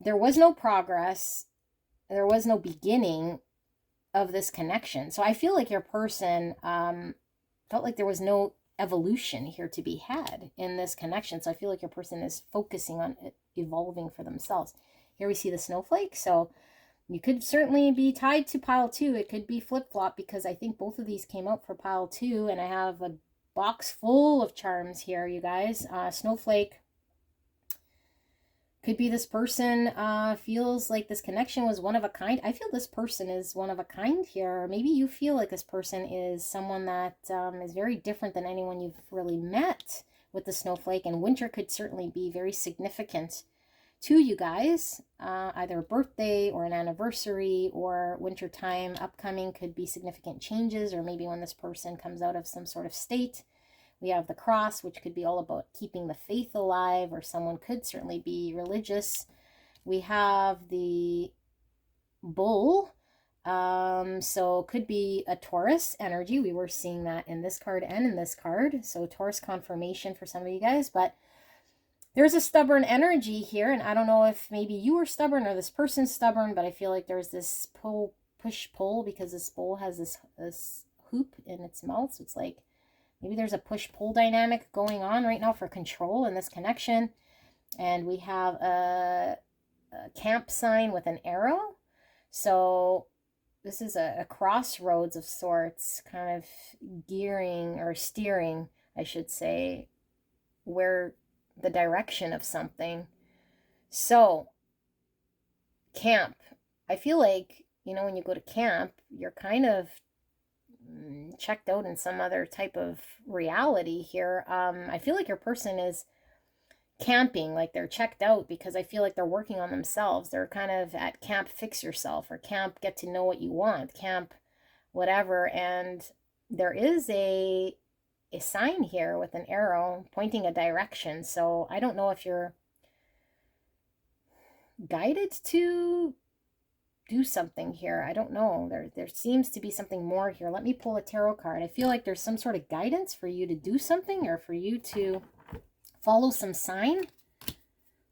there was no progress, there was no beginning of this connection. So I feel like your person felt like there was no evolution here to be had in this connection. So I feel like your person is focusing on evolving for themselves. Here we see the snowflake. So you could certainly be tied to pile 2. It could be flip-flop, because I think both of these came out for pile 2. And I have a box full of charms here, you guys. Snowflake. Could be this person feels like this connection was one of a kind. I feel this person is one of a kind here. Or maybe you feel like this person is someone that is very different than anyone you've really met with the snowflake. And winter could certainly be very significant to you guys. Either a birthday or an anniversary, or winter time upcoming could be significant changes, or maybe when this person comes out of some sort of state. We have the cross, which could be all about keeping the faith alive, or someone could certainly be religious. We have the bull. So could be a Taurus energy. We were seeing that in this card and in this card. So Taurus confirmation for some of you guys. But there's a stubborn energy here. And I don't know if maybe you were stubborn or this person's stubborn, but I feel like there's this push-pull, because this bull has this hoop in its mouth. So it's like, maybe there's a push-pull dynamic going on right now for control in this connection. And we have a camp sign with an arrow. So this is a crossroads of sorts, kind of gearing or steering, I should say, where the direction of something. So camp. I feel like, when you go to camp, you're kind of checked out in some other type of reality here. I feel like your person is camping, like they're checked out, because I feel like they're working on themselves. They're kind of at camp fix yourself, or camp get to know what you want, camp whatever. And there is a sign here with an arrow pointing a direction. So I don't know if you're guided to do something here. I don't know. There seems to be something more here. Let me pull a tarot card. I feel like there's some sort of guidance for you to do something, or for you to follow some sign.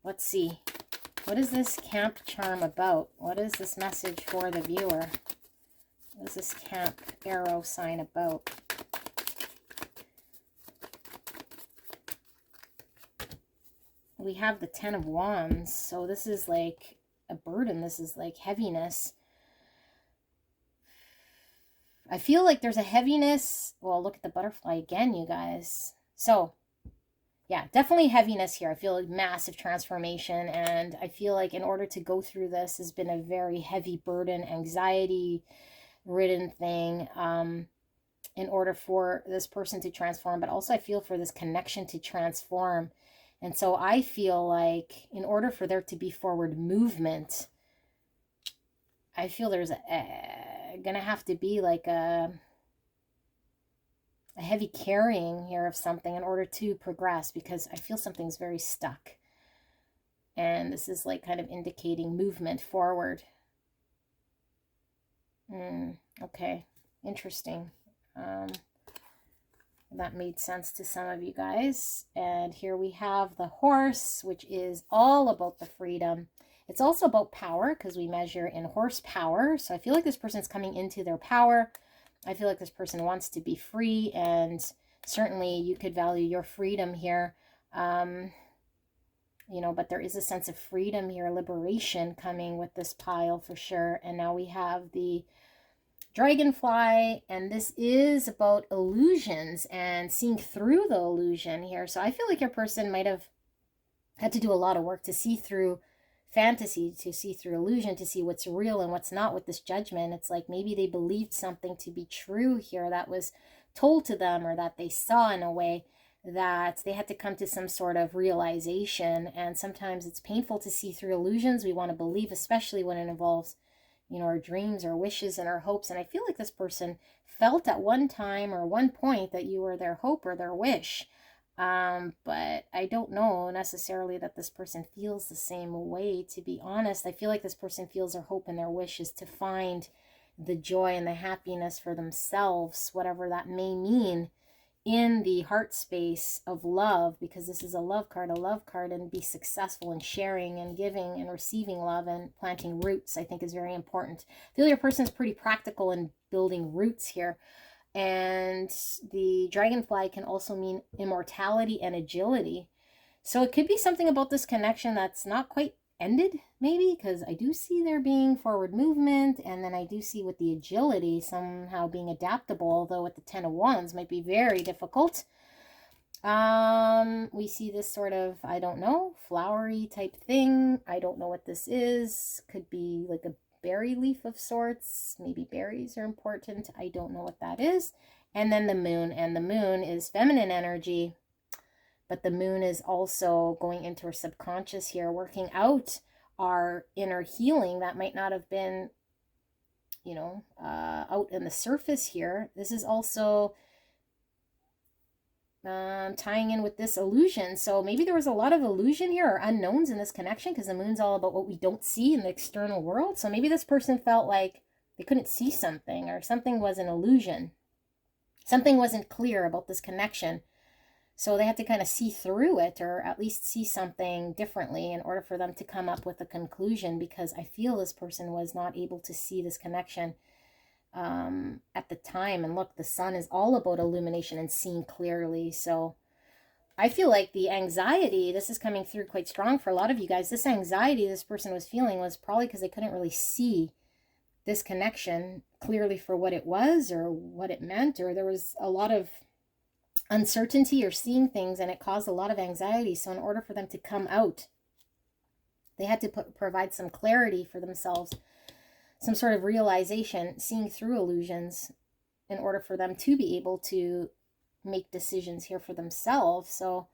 Let's see. What is this camp charm about? What is this message for the viewer? What is this camp arrow sign about? We have the 10 of Wands. So this is like a burden. This is like heaviness. I feel like there's a heaviness. Well, look at the butterfly again, you guys. So yeah, definitely heaviness here. I feel like massive transformation. And I feel like in order to go through this has been a very heavy burden, anxiety ridden thing. in order for this person to transform, but also I feel for this connection to transform. And so I feel like in order for there to be forward movement, I feel there's gonna have to be like a heavy carrying here of something in order to progress, because I feel something's very stuck. And this is like kind of indicating movement forward. Okay, interesting. That made sense to some of you guys. And here we have the horse, which is all about the freedom. It's also about power, because we measure in horsepower. So I feel like this person's coming into their power. I feel like this person wants to be free, and certainly you could value your freedom here. You know, but there is a sense of freedom here, liberation coming with this pile for sure. And now we have the dragonfly, and this is about illusions and seeing through the illusion here. So I feel like your person might have had to do a lot of work to see through fantasy, to see through illusion, to see what's real and what's not with this judgment. It's like maybe they believed something to be true here that was told to them, or that they saw in a way, that they had to come to some sort of realization. And sometimes it's painful to see through illusions. We want to believe, especially when it involves, you know, our dreams, our wishes, and our hopes. And I feel like this person felt at one time or one point that you were their hope or their wish. But I don't know necessarily that this person feels the same way, to be honest. I feel like this person feels their hope and their wish is to find the joy and the happiness for themselves, whatever that may mean, in the heart space of love, because this is a love card, and be successful in sharing and giving and receiving love and planting roots, I think is very important. I feel your person is pretty practical in building roots here. And the dragonfly can also mean immortality and agility. So it could be something about this connection that's not quite ended, maybe, because I do see there being forward movement, and then I do see with the agility somehow being adaptable, although with the 10 of Wands might be very difficult. We see this sort of, I don't know, flowery type thing. I don't know what this is. Could be like a berry leaf of sorts. Maybe berries are important. I don't know what that is. And then the moon, and the moon is feminine energy, but the moon is also going into our subconscious here, working out our inner healing that might not have been, you know, out in the surface here. This is also tying in with this illusion. So maybe there was a lot of illusion here, or unknowns in this connection, because the moon's all about what we don't see in the external world. So maybe this person felt like they couldn't see something, or something was an illusion. Something wasn't clear about this connection. So they had to kind of see through it, or at least see something differently in order for them to come up with a conclusion, because I feel this person was not able to see this connection at the time. And look, the sun is all about illumination and seeing clearly. So I feel like the anxiety, this is coming through quite strong for a lot of you guys. This anxiety this person was feeling was probably because they couldn't really see this connection clearly for what it was or what it meant, or there was a lot of uncertainty or seeing things, and it caused a lot of anxiety. So in order for them to come out, they had to provide some clarity for themselves, some sort of realization, seeing through illusions, in order for them to be able to make decisions here for themselves. So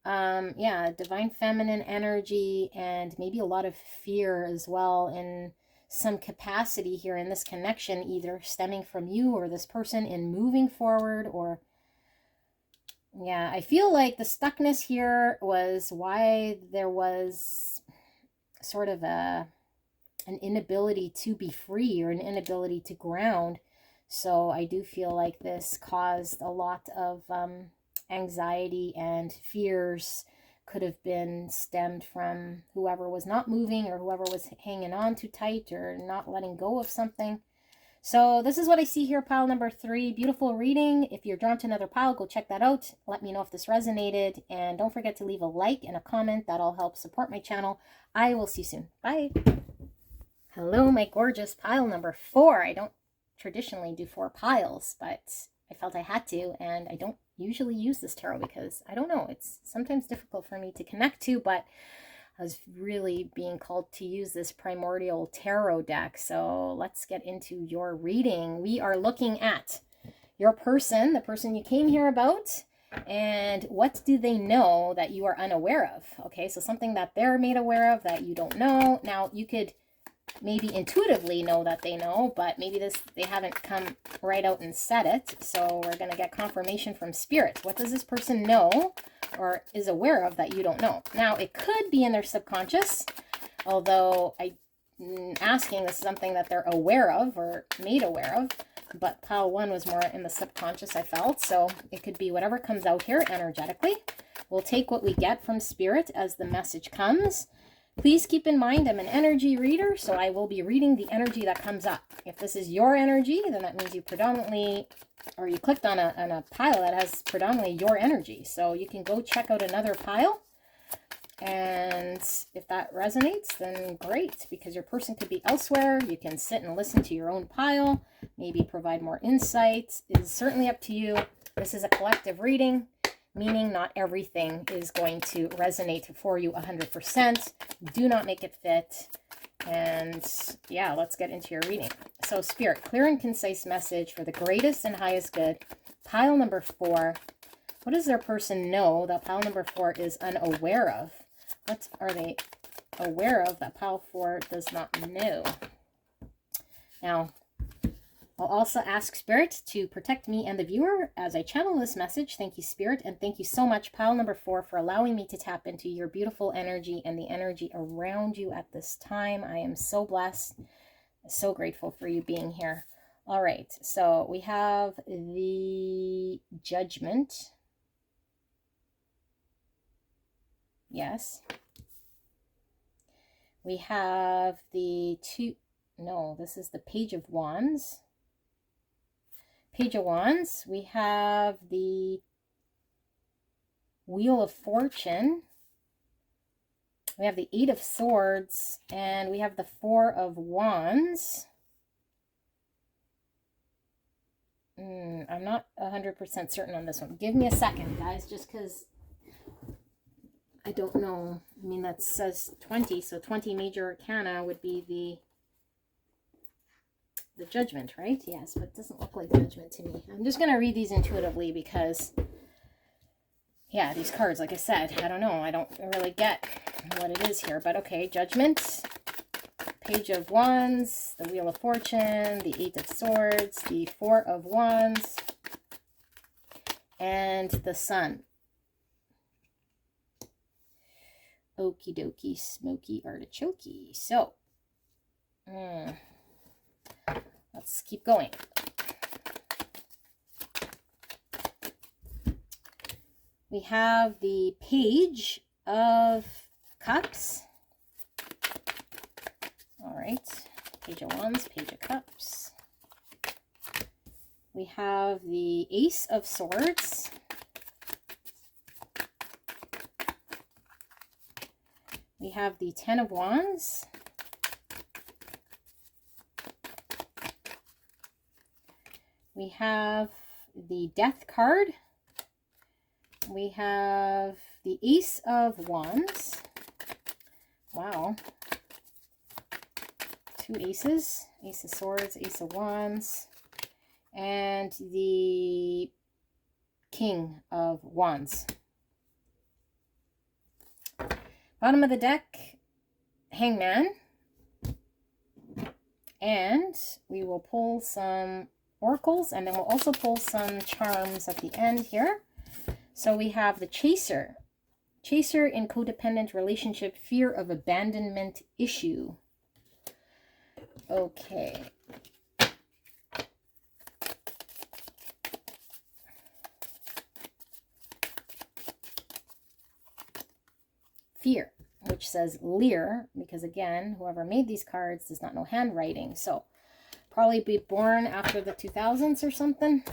yeah, divine feminine energy, and maybe a lot of fear as well in some capacity here in this connection, either stemming from you or this person in moving forward. Or yeah, I feel like the stuckness here was why there was sort of an inability to be free, or an inability to ground. So I do feel like this caused a lot of anxiety and fears. Could have been stemmed from whoever was not moving, or whoever was hanging on too tight, or not letting go of something. So this is what I see here, pile number 3. Beautiful reading. If you're drawn to another pile, go check that out. Let me know if this resonated. And don't forget to leave a like and a comment. That all helps support my channel. I will see you soon. Bye. Hello, my gorgeous pile number 4. I don't traditionally do 4 piles, but I felt I had to. And I don't usually use this tarot because, I don't know, it's sometimes difficult for me to connect to, but I was really being called to use this primordial tarot deck. So let's get into your reading. We are looking at your person, the person you came here about, and what do they know that you are unaware of? Okay, so something that they're made aware of that you don't know. Now, you could maybe intuitively know that they know, but maybe they haven't come right out and said it. So we're going to get confirmation from spirit. What does this person know or is aware of that you don't know? Now, it could be in their subconscious, although I'm asking this is something that they're aware of or made aware of, but pile 1 was more in the subconscious, I felt. So it could be whatever comes out here energetically. We'll take what we get from spirit as the message comes. Please keep in mind, I'm an energy reader, so I will be reading the energy that comes up. If this is your energy, then that means you predominantly, or you clicked on a pile that has predominantly your energy. So you can go check out another pile. And if that resonates, then great, because your person could be elsewhere. You can sit and listen to your own pile, maybe provide more insight. It is certainly up to you. This is a collective reading, meaning not everything is going to resonate for you 100%. Do not make it fit. And yeah, let's get into your reading. So Spirit, clear and concise message for the greatest and highest good. Pile number 4. What does their person know that pile number 4 is unaware of? What are they aware of that pile 4 does not know? Now, I'll also ask Spirit to protect me and the viewer as I channel this message. Thank you, Spirit, and thank you so much, pile number 4, for allowing me to tap into your beautiful energy and the energy around you at this time. I am so blessed, so grateful for you being here. All right, so we have the Judgment. Yes. We have the this is the Page of Wands. Page of Wands. We have the Wheel of Fortune. We have the 8 of Swords, and we have the 4 of Wands. I'm not 100% certain on this one. Give me a second, guys, just because I don't know. I mean, that says 20, so 20 major arcana would be the Judgment, right? Yes, but it doesn't look like Judgment to me. I'm just going to read these intuitively because, yeah, these cards, like I said, I don't know. I don't really get what it is here, but okay. Judgment, Page of Wands, the Wheel of Fortune, the 8 of Swords, the 4 of Wands, and the Sun. Okie dokie, smoky artichoke. So, let's keep going. We have the Page of Cups. All right, Page of Wands, Page of Cups. We have the Ace of Swords. We have the 10 of Wands. We have the Death card. We have the Ace of Wands. Wow. 2 aces. Ace of Swords, Ace of Wands. And the King of Wands. Bottom of the deck, Hangman. And we will pull some oracles, and then we'll also pull some charms at the end here. So we have the Chaser. Chaser in codependent relationship, fear of abandonment issue. Okay. Fear, which says Lear, because again, whoever made these cards does not know handwriting. So probably be born after the 2000s or something.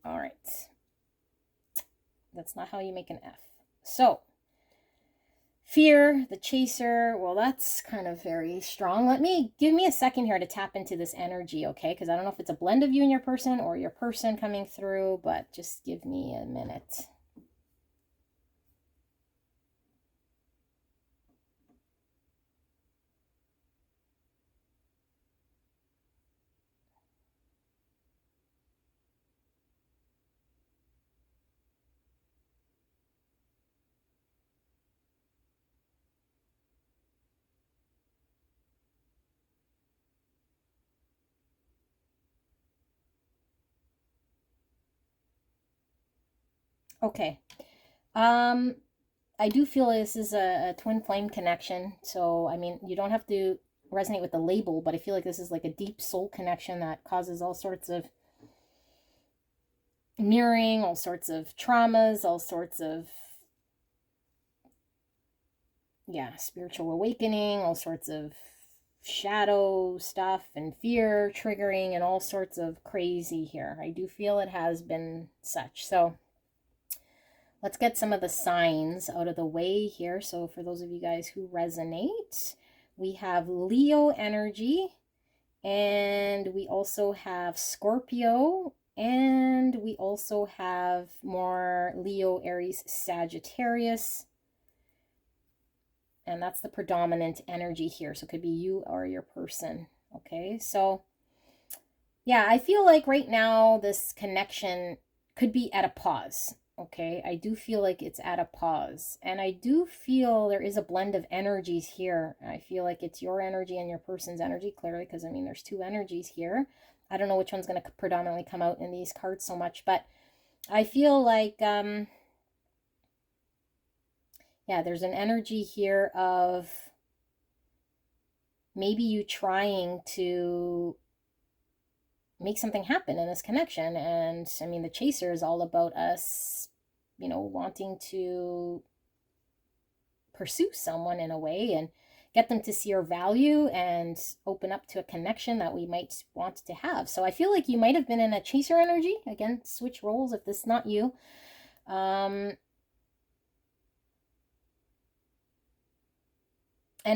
All right. That's not how you make an F. So Fear, the Chaser, well, that's kind of very strong. Give me a second here to tap into this energy, okay? Because I don't know if it's a blend of you and your person or your person coming through, but just give me a minute. Okay. I do feel this is a twin flame connection. So, I mean, you don't have to resonate with the label, but I feel like this is like a deep soul connection that causes all sorts of mirroring, all sorts of traumas, all sorts of, yeah, spiritual awakening, all sorts of shadow stuff and fear triggering and all sorts of crazy here. I do feel it has been such. So, let's get some of the signs out of the way here. So for those of you guys who resonate, we have Leo energy, and we also have Scorpio, and we also have more Leo, Aries, Sagittarius. And that's the predominant energy here. So it could be you or your person. Okay, so yeah, I feel like right now this connection could be at a pause. Okay, I do feel like it's at a pause. And I do feel there is a blend of energies here. I feel like it's your energy and your person's energy, clearly, because I mean, there's two energies here. I don't know which one's going to predominantly come out in these cards so much, but I feel like, yeah, there's an energy here of maybe you trying to make something happen in this connection. And I mean, the chaser is all about us, you know, wanting to pursue someone in a way and get them to see our value and open up to a connection that we might want to have. So I feel like you might have been in a chaser energy. Again, switch roles if this is not you. And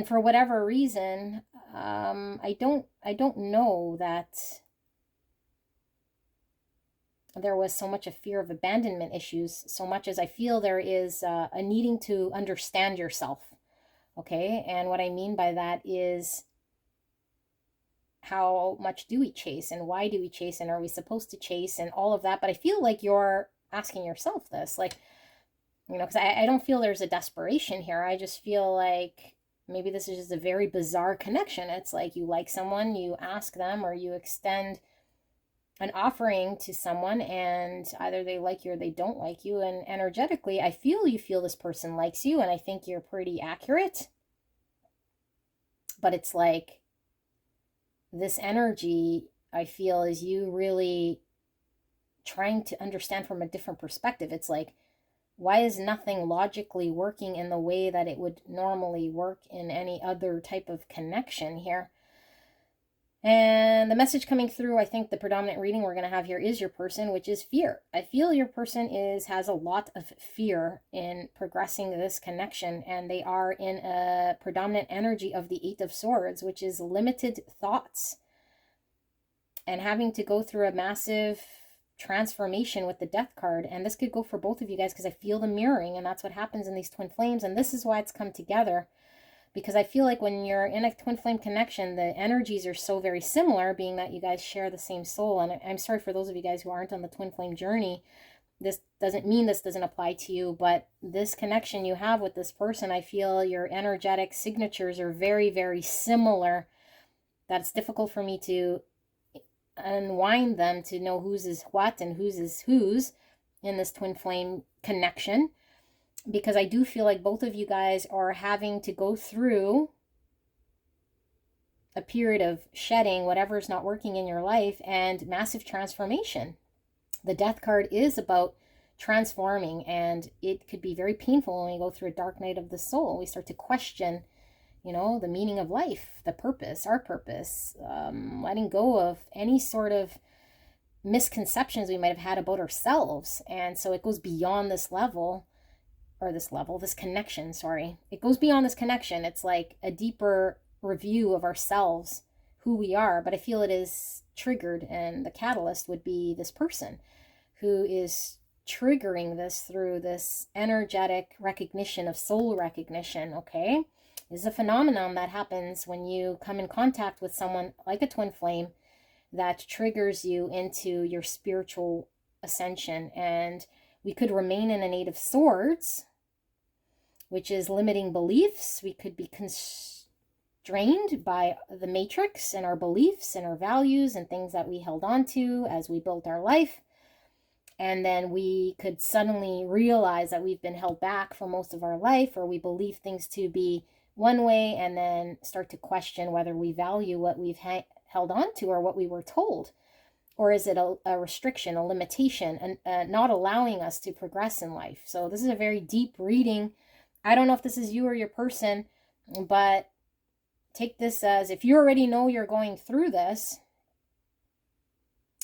for whatever reason, I don't know that there was so much a fear of abandonment issues, so much as I feel there is a needing to understand yourself. Okay, and what I mean by that is, how much do we chase, and why do we chase, and are we supposed to chase, and all of that. But I feel like you're asking yourself this, like, you know, because I don't feel there's a desperation here. I just feel like maybe this is just a very bizarre connection. It's like you like someone, you ask them, or you extend an offering to someone, and either they like you or they don't like you. And energetically, I feel you feel this person likes you, and I think you're pretty accurate. But it's like this energy, I feel, is you really trying to understand from a different perspective. It's like, why is nothing logically working in the way that it would normally work in any other type of connection here? And the message coming through, I think the predominant reading we're going to have here is your person, which is fear. I feel your person has a lot of fear in progressing this connection, and they are in a predominant energy of the Eight of Swords, which is limited thoughts and having to go through a massive transformation with the Death card. And this could go for both of you guys, because I feel the mirroring, and that's what happens in these twin flames. And this is why it's come together, because I feel like when you're in a twin flame connection, the energies are so very similar, being that you guys share the same soul. And I'm sorry for those of you guys who aren't on the twin flame journey. This doesn't mean this doesn't apply to you, but this connection you have with this person, I feel your energetic signatures are very, very similar. That's difficult for me to unwind them to know whose is what and whose is whose in this twin flame connection, because I do feel like both of you guys are having to go through a period of shedding whatever's not working in your life and massive transformation. The Death card is about transforming, and it could be very painful when we go through a dark night of the soul. We start to question, you know, the meaning of life, the purpose, our purpose, letting go of any sort of misconceptions we might have had about ourselves. And so it goes beyond this level, or this connection, sorry. It goes beyond this connection. It's like a deeper review of ourselves, who we are. But I feel it is triggered, and the catalyst would be this person who is triggering this through this energetic recognition of soul recognition, okay? This is a phenomenon that happens when you come in contact with someone like a twin flame that triggers you into your spiritual ascension. And we could remain in an Eight of Swords, which is limiting beliefs. We could be constrained by the matrix and our beliefs and our values and things that we held on to as we built our life. And then we could suddenly realize that we've been held back for most of our life, or we believe things to be one way, and then start to question whether we value what we've held on to or what we were told. Or is it a restriction, a limitation, and not allowing us to progress in life? So this is a very deep reading. I don't know if this is you or your person, but take this as, if you already know you're going through this,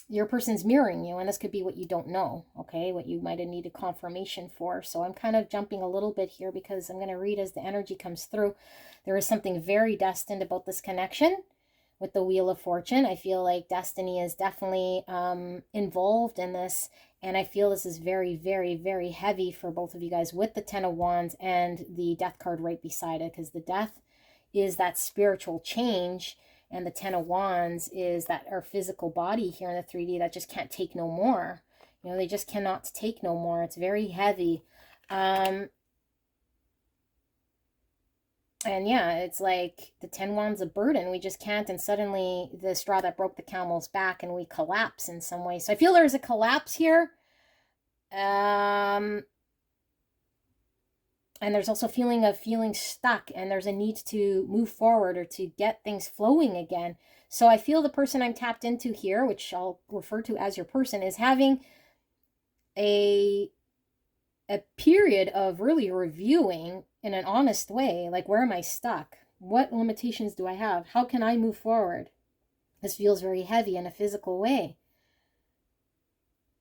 your person's mirroring you, and this could be what you don't know, okay, what you might have needed confirmation for. So I'm kind of jumping a little bit here because I'm going to read as the energy comes through. There is something very destined about this connection with the Wheel of Fortune. I feel like destiny is definitely involved in this, and I feel this is very, very, very heavy for both of you guys with the Ten of Wands and the Death card right beside it, because the Death is that spiritual change, and the Ten of Wands is that our physical body here in the 3D that just can't take no more. You know, they just cannot take no more. It's very heavy. And yeah, it's like the 10 Wands a burden. We just can't, and suddenly the straw that broke the camel's back, and we collapse in some way. So I feel there's a collapse here. And there's also feeling of feeling stuck, and there's a need to move forward or to get things flowing again. So I feel the person I'm tapped into here, which I'll refer to as your person, is having a period of really reviewing in an honest way. Like, where am I stuck? What limitations do I have? How can I move forward? This feels very heavy in a physical way.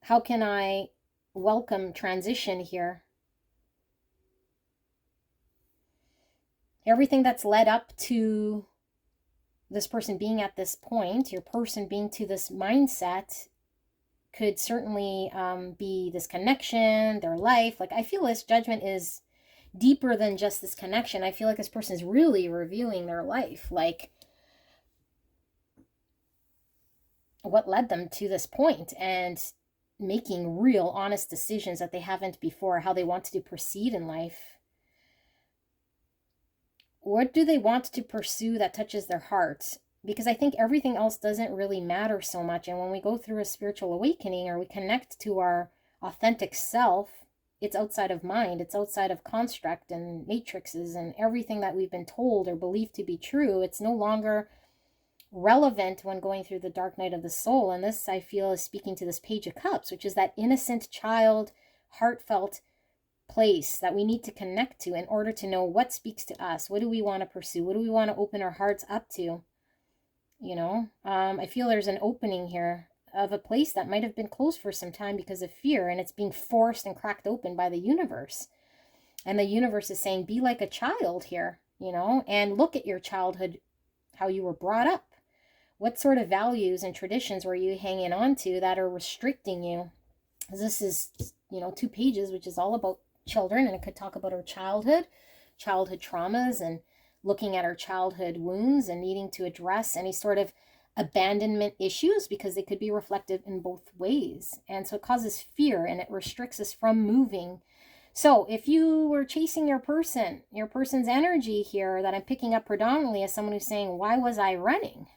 How can I welcome transition here? Everything that's led up to this person being at this point, your person being to this mindset, could certainly be this connection, their life. Like, I feel this judgment is deeper than just this connection. I feel like this person is really reviewing their life. Like, what led them to this point, and making real honest decisions that they haven't before, how they want to proceed in life. What do they want to pursue that touches their heart? Because I think everything else doesn't really matter so much. And when we go through a spiritual awakening, or we connect to our authentic self, it's outside of mind, it's outside of construct and matrices and everything that we've been told or believed to be true. It's no longer relevant when going through the dark night of the soul. And this, I feel, is speaking to this Page of Cups, which is that innocent child, heartfelt place that we need to connect to in order to know what speaks to us. What do we want to pursue? What do we want to open our hearts up to? You know, I feel there's an opening here of a place that might have been closed for some time because of fear, and it's being forced and cracked open by the universe. And the universe is saying, be like a child here, you know, and look at your childhood, how you were brought up. What sort of values and traditions were you hanging on to that are restricting you? This is, you know, 2 pages, which is all about children, and it could talk about our childhood traumas, and looking at our childhood wounds and needing to address any sort of abandonment issues, because they could be reflective in both ways. And so it causes fear, and it restricts us from moving. So if you were chasing your person's energy here, that I'm picking up predominantly as someone who's saying, why was I running?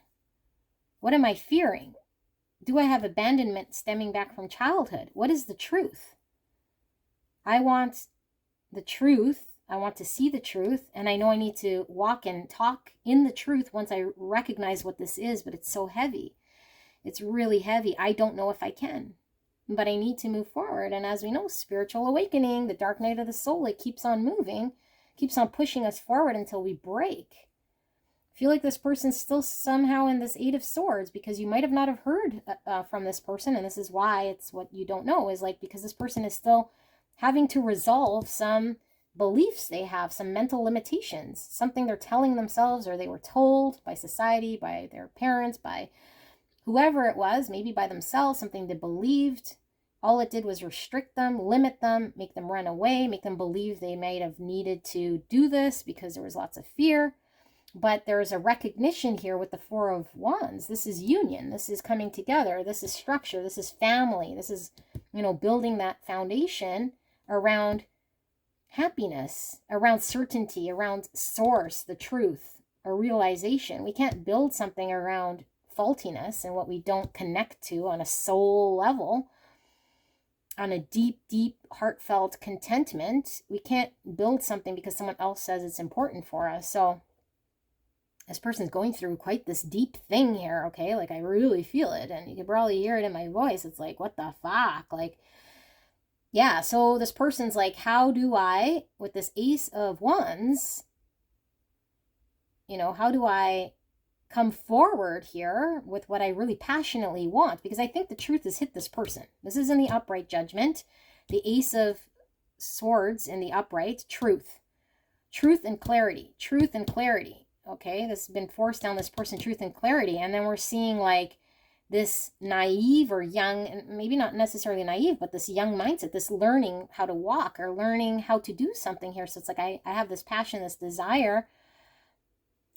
What am I fearing? Do I have abandonment stemming back from childhood? What is the truth? I want the truth. I want to see the truth. And I know I need to walk and talk in the truth once I recognize what this is. But it's so heavy. It's really heavy. I don't know if I can. But I need to move forward. And as we know, spiritual awakening, the dark night of the soul, it keeps on moving. Keeps on pushing us forward until we break. I feel like this person's still somehow in this 8 of Swords, because you might have not have heard from this person. And this is why it's what you don't know, is like, because this person is still having to resolve some beliefs they have, some mental limitations, something they're telling themselves, or they were told by society, by their parents, by whoever it was, maybe by themselves, something they believed. All it did was restrict them, limit them, make them run away, make them believe they might have needed to do this because there was lots of fear. But there is a recognition here with the 4 of Wands. This is union. This is coming together. This is structure. This is family. This is, you know, building that foundation around happiness, around certainty, around source, the truth, a realization. We can't build something around faultiness and what we don't connect to on a soul level. on a deep, deep, heartfelt contentment. We can't build something because someone else says it's important for us. So this person's going through quite this deep thing here, okay? Like, I really feel it, and you can probably hear it in my voice. It's like, what the fuck? Like, yeah, so this person's like, how do I, with this Ace of Wands, you know, how do I come forward here with what I really passionately want? Because I think the truth has hit this person. This is in the upright Judgment. The Ace of Swords in the upright, truth. Truth and clarity. Truth and clarity. Okay, this has been forced down this person, truth and clarity. And then we're seeing like this naive or young, and maybe not necessarily naive, but this young mindset, this learning how to walk or learning how to do something here. So it's like I have this passion, this desire.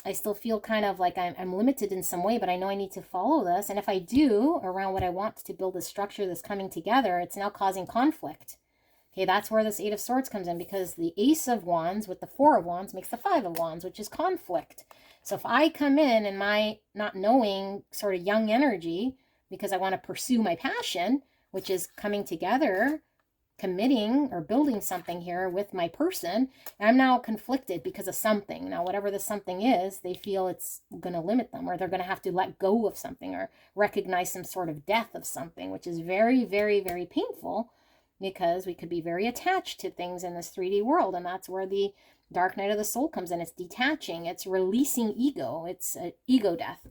I still feel kind of like I'm limited in some way, but I know I need to follow this. And if I do around what I want to build this structure that's coming together, it's now causing conflict. Okay, that's where this Eight of Swords comes in, because the Ace of Wands with the Four of Wands makes the Five of Wands, which is conflict. So if I come in my not knowing sort of young energy because I want to pursue my passion, which is coming together, committing or building something here with my person, I'm now conflicted because of something. Now, whatever the something is, they feel it's going to limit them, or they're going to have to let go of something or recognize some sort of death of something, which is very, very, very painful, because we could be very attached to things in this 3D world. And that's where the dark night of the soul comes in. It's detaching. It's releasing ego. It's ego death.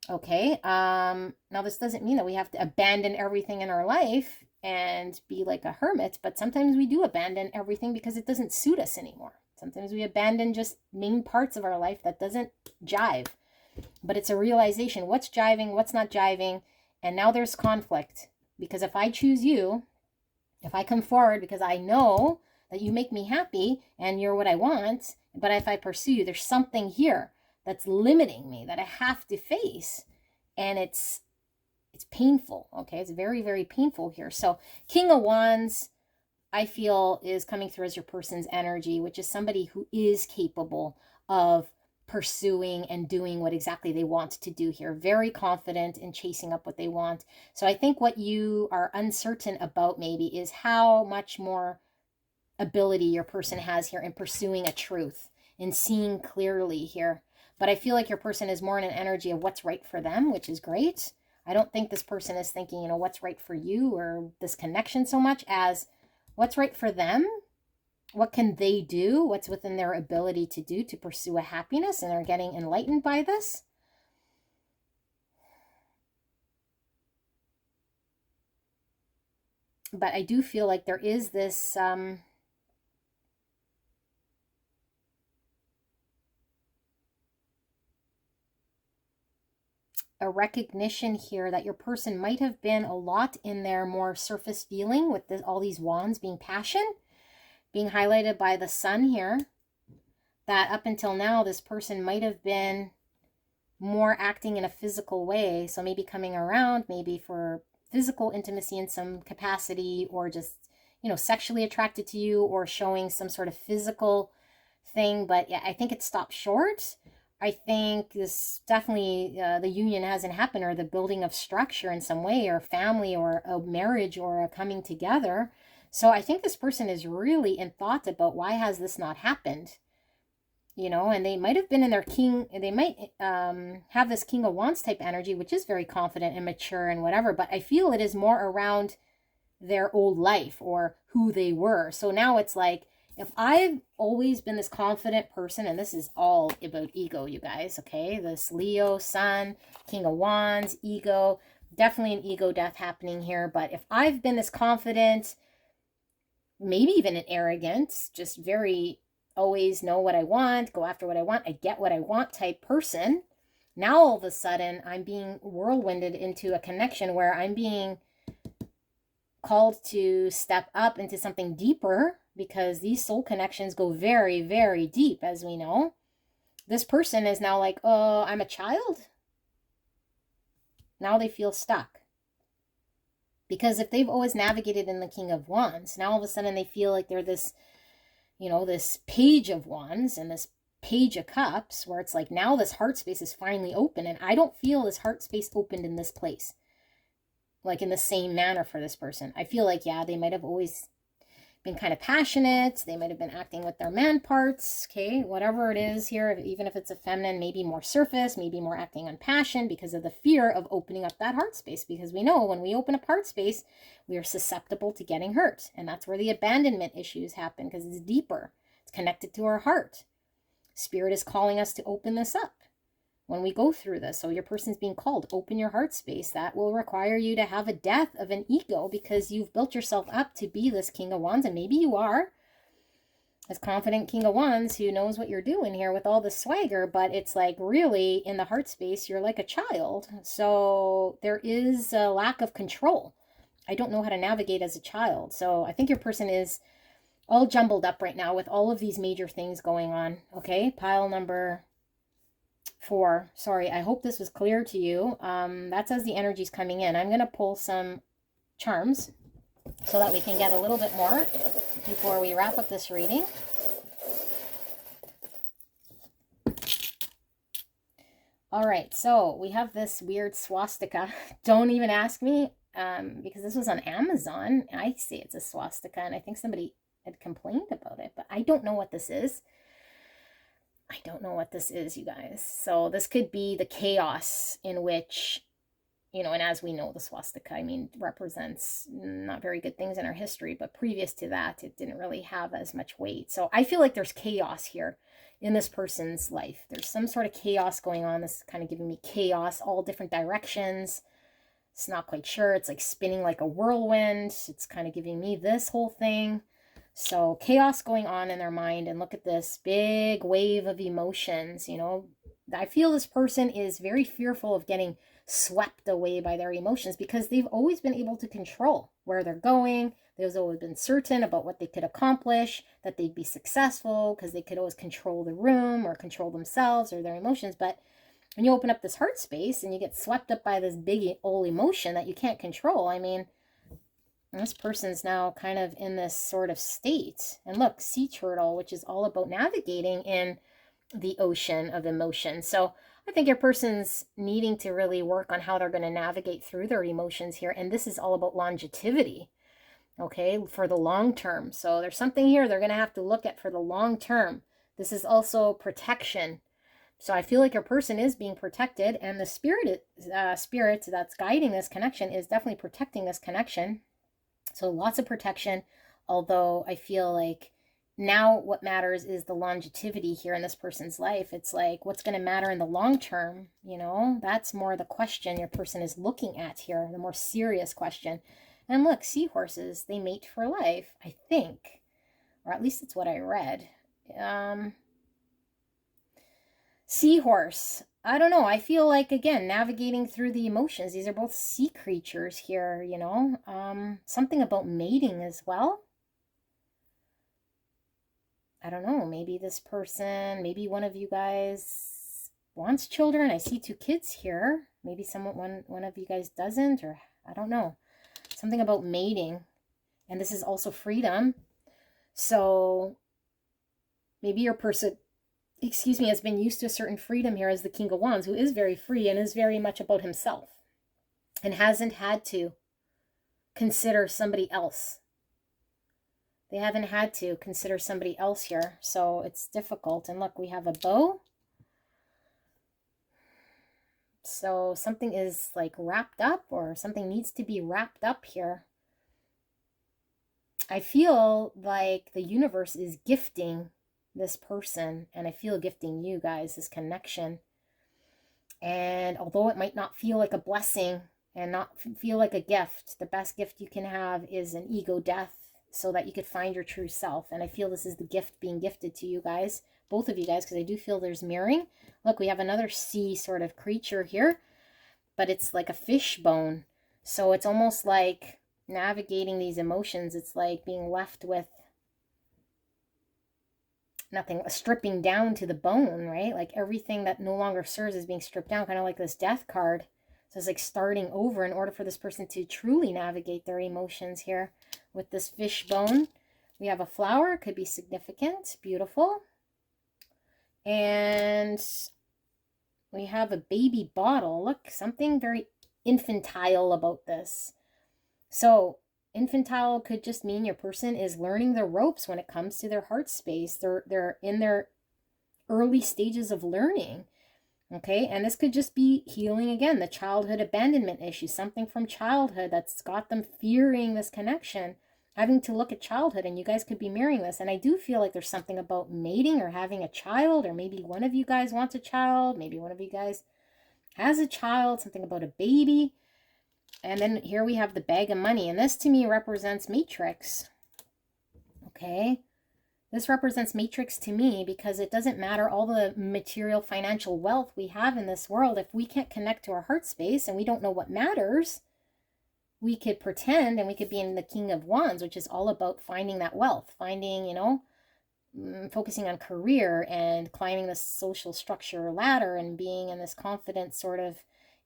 Okay. Now, this doesn't mean that we have to abandon everything in our life and be like a hermit, but sometimes we do abandon everything because it doesn't suit us anymore. Sometimes we abandon just main parts of our life that doesn't jive. But it's a realization, what's jiving, what's not jiving. And now there's conflict, because if I choose you, if I come forward because I know that you make me happy and you're what I want, but if I pursue you, there's something here that's limiting me that I have to face. And it's painful, okay? It's very, very painful here. So King of Wands, I feel, is coming through as your person's energy, which is somebody who is capable of pursuing and doing what exactly they want to do here. Very confident in chasing up what they want. So I think what you are uncertain about maybe is how much more ability your person has here in pursuing a truth, in seeing clearly here. But I feel like your person is more in an energy of what's right for them, which is great. I don't think this person is thinking, you know, what's right for you or this connection so much as what's right for them. What can they do? What's within their ability to do to pursue a happiness? And they're getting enlightened by this. But I do feel like there is this a recognition here that your person might have been a lot in their more surface feeling with all these wands being passion, being highlighted by the sun here, that up until now, this person might have been more acting in a physical way. So maybe coming around, maybe for physical intimacy in some capacity, or just, you know, sexually attracted to you, or showing some sort of physical thing. But yeah, I think it stopped short. I think this definitely, the union hasn't happened, or the building of structure in some way, or family, or a marriage, or a coming together. So I think this person is really in thought about, why has this not happened? You know, and they might have been in their king, they might have this King of Wands type energy, which is very confident and mature and whatever, but I feel it is more around their old life or who they were. So now it's like, if I've always been this confident person, and this is all about ego, you guys, okay? This Leo, Sun, King of Wands, ego, definitely an ego death happening here. But if I've been this confident, maybe even an arrogant, just very always know what I want, go after what I want, I get what I want type person, now all of a sudden I'm being whirlwinded into a connection where I'm being called to step up into something deeper, because these soul connections go very, very deep, as we know. This person is now like, oh, I'm a child. Now they feel stuck. Because if they've always navigated in the King of Wands, now all of a sudden they feel like they're this, you know, this Page of Wands and this Page of Cups, where it's like, now this heart space is finally open, and I don't feel this heart space opened in this place. like in the same manner for this person. I feel like, yeah, they might have always been kind of passionate. They might have been acting with their man parts, okay, whatever it is here, even if it's a feminine, maybe more surface, maybe more acting on passion because of the fear of opening up that heart space. Because we know when we open up heart space, we are susceptible to getting hurt. And that's where the abandonment issues happen, because it's deeper. It's connected to our heart. Spirit is calling us to open this up when we go through this. So your person's being called, open your heart space. That will require you to have a death of an ego, because you've built yourself up to be this King of Wands. And maybe you are this confident King of Wands who knows what you're doing here with all the swagger, but it's like really in the heart space, you're like a child. So there is a lack of control. I don't know how to navigate as a child. So I think your person is all jumbled up right now with all of these major things going on. Okay, pile number 4. Sorry, I hope this was clear to you. That's as the energy's coming in. I'm going to pull some charms so that we can get a little bit more before we wrap up this reading. All right, so we have this weird swastika. Don't even ask me, because this was on Amazon. I say it's a swastika, and I think somebody had complained about it, but I don't know what this is. I don't know what this is, you guys. So this could be the chaos in which, you know, and as we know, the swastika, I mean, represents not very good things in our history, but previous to that, it didn't really have as much weight. So I feel like there's chaos here in this person's life. There's some sort of chaos going on. This is kind of giving me chaos, all different directions. It's not quite sure. It's like spinning like a whirlwind. It's kind of giving me this whole thing. So chaos going on in their mind, and look at this big wave of emotions. You know, I feel this person is very fearful of getting swept away by their emotions, because they've always been able to control where they're going. They've always been certain about what they could accomplish, that they'd be successful, because they could always control the room or control themselves or their emotions. But when you open up this heart space and you get swept up by this big old emotion that you can't control, I mean, this person's now kind of in this sort of state. And look, sea turtle, which is all about navigating in the ocean of emotion. So I think your person's needing to really work on how they're going to navigate through their emotions here. And this is all about longevity, okay, for the long term. So there's something here they're going to have to look at for the long term. This is also protection. So I feel like your person is being protected, and the spirit that's guiding this connection is definitely protecting this connection. So lots of protection, although I feel like now what matters is the longevity here in this person's life. It's like, what's going to matter in the long term? You know, that's more the question your person is looking at here, the more serious question. And look, seahorses, they mate for life, I think, or at least it's what I read. Seahorse, I don't know. I feel like, again, navigating through the emotions. These are both sea creatures here, you know. Something about mating as well. I don't know. Maybe this person, maybe one of you guys wants children. I see 2 kids here. Maybe one of you guys doesn't, or I don't know. Something about mating. And this is also freedom. So maybe your person, has been used to a certain freedom here as the King of Wands, who is very free and is very much about himself and hasn't had to consider somebody else. They haven't had to consider somebody else here, so it's difficult. And look, we have a bow. So something is like wrapped up, or something needs to be wrapped up here. I feel like the universe is gifting this person, and I feel gifting you guys this connection. And although it might not feel like a blessing and not feel like a gift, the best gift you can have is an ego death, so that you could find your true self. And I feel this is the gift being gifted to you guys, both of you guys, because I do feel there's mirroring. Look, we have another sea sort of creature here, but it's like a fish bone. So it's almost like navigating these emotions. It's like being left with nothing, stripping down to the bone, right? Like everything that no longer serves is being stripped down, kind of like this death card. So it's like starting over in order for this person to truly navigate their emotions here. With this fish bone, we have a flower, could be significant, beautiful. And we have a baby bottle. Look, something very infantile about this. So infantile could just mean your person is learning the ropes when it comes to their heart space. They're in their early stages of learning. Okay, and this could just be healing again, the childhood abandonment issue, something from childhood that's got them fearing this connection, having to look at childhood, and you guys could be mirroring this. And I do feel like there's something about mating or having a child, or maybe one of you guys wants a child, maybe one of you guys has a child, something about a baby. And then here we have the bag of money, and this to me represents matrix. Okay, this represents matrix to me because it doesn't matter all the material financial wealth we have in this world. If we can't connect to our heart space and we don't know what matters, we could pretend and we could be in the King of Wands, which is all about finding that wealth, finding, you know, focusing on career and climbing the social structure ladder and being in this confident sort of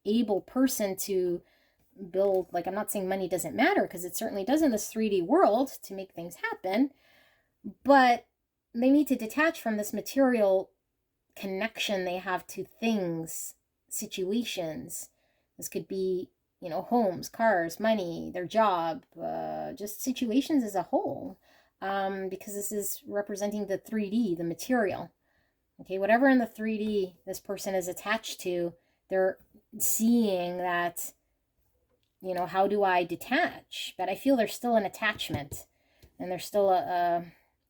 able person to build. Like, I'm not saying money doesn't matter, because it certainly does in this 3D world to make things happen. But they need to detach from this material connection they have to things, situations. This could be, you know, homes, cars, money, their job, just situations as a whole. Because this is representing the 3D, the material. Okay, whatever in the 3D this person is attached to, they're seeing that, you know, how do I detach? But I feel there's still an attachment, and there's still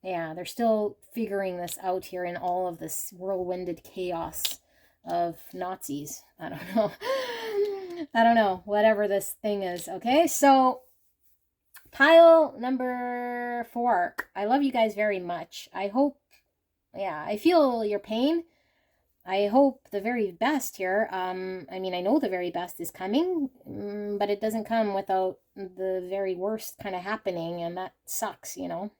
yeah, they're still figuring this out here in all of this whirlwinded chaos of Nazis. I don't know. I don't know. Whatever this thing is. Okay, so pile number 4. I love you guys very much. I hope, yeah, I feel your pain. I hope the very best here. I mean, I know the very best is coming, but it doesn't come without the very worst kind of happening, and that sucks, you know.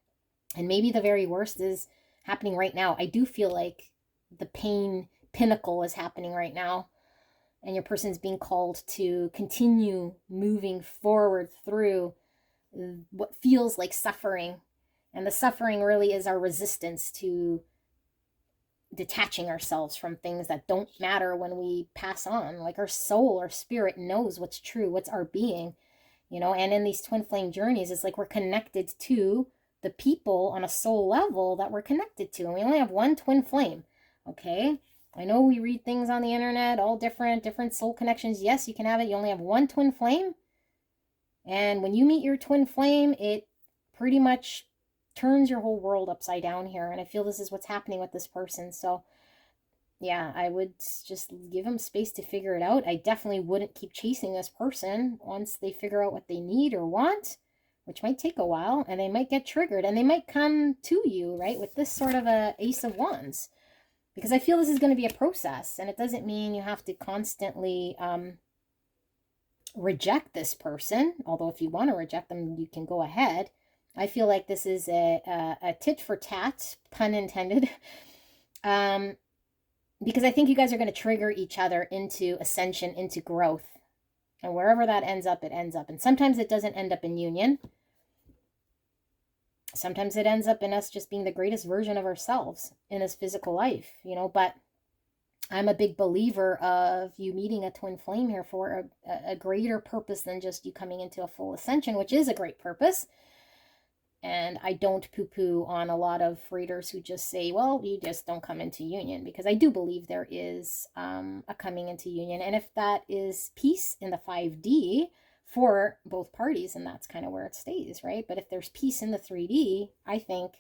And maybe the very worst is happening right now. I do feel like the pain pinnacle is happening right now, and your person's being called to continue moving forward through what feels like suffering. And the suffering really is our resistance to detaching ourselves from things that don't matter when we pass on. Like, our soul, our spirit knows what's true, what's our being, you know. And in these twin flame journeys, it's like we're connected to the people on a soul level that we're connected to, and we only have one twin flame. Okay, I know we read things on the internet, all different soul connections. Yes, you can have it. You only have one twin flame, and when you meet your twin flame, it pretty much turns your whole world upside down here. And I feel this is what's happening with this person. So yeah, I would just give them space to figure it out. I definitely wouldn't keep chasing this person once they figure out what they need or want, which might take a while, and they might get triggered, and they might come to you, right, with this sort of a Ace of Wands, because I feel this is going to be a process, and it doesn't mean you have to constantly reject this person, although if you want to reject them, you can go ahead. I feel like this is a tit for tat, pun intended, because I think you guys are going to trigger each other into ascension, into growth. And wherever that ends up, it ends up. And sometimes it doesn't end up in union. Sometimes it ends up in us just being the greatest version of ourselves in this physical life, you know. But I'm a big believer of you meeting a twin flame here for a greater purpose than just you coming into a full ascension, which is a great purpose. And I don't poo-poo on a lot of readers who just say, well, you just don't come into union, because I do believe there is a coming into union. And if that is peace in the 5D for both parties, and that's kind of where it stays, right? But if there's peace in the 3D, I think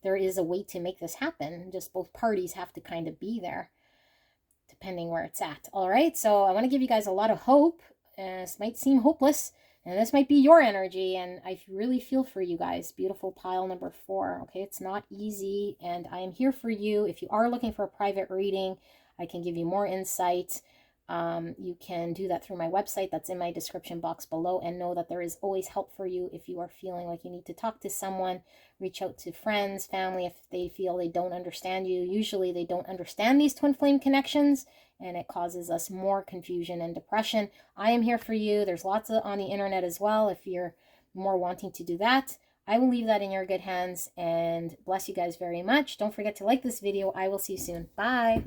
there is a way to make this happen. Just both parties have to kind of be there, depending where it's at. All right, so I want to give you guys a lot of hope. This might seem hopeless, and this might be your energy, and I really feel for you guys. Beautiful pile number 4. Okay, it's not easy, and I am here for you. If you are looking for a private reading, I can give you more insight. You can do that through my website. That's in my description box below. And know that there is always help for you if you are feeling like you need to talk to someone. Reach out to friends, family, if they feel they don't understand you. Usually they don't understand these twin flame connections, and it causes us more confusion and depression. I am here for you. There's lots on the internet as well if you're more wanting to do that. I will leave that in your good hands, and bless you guys very much. Don't forget to like this video. I will see you soon. Bye.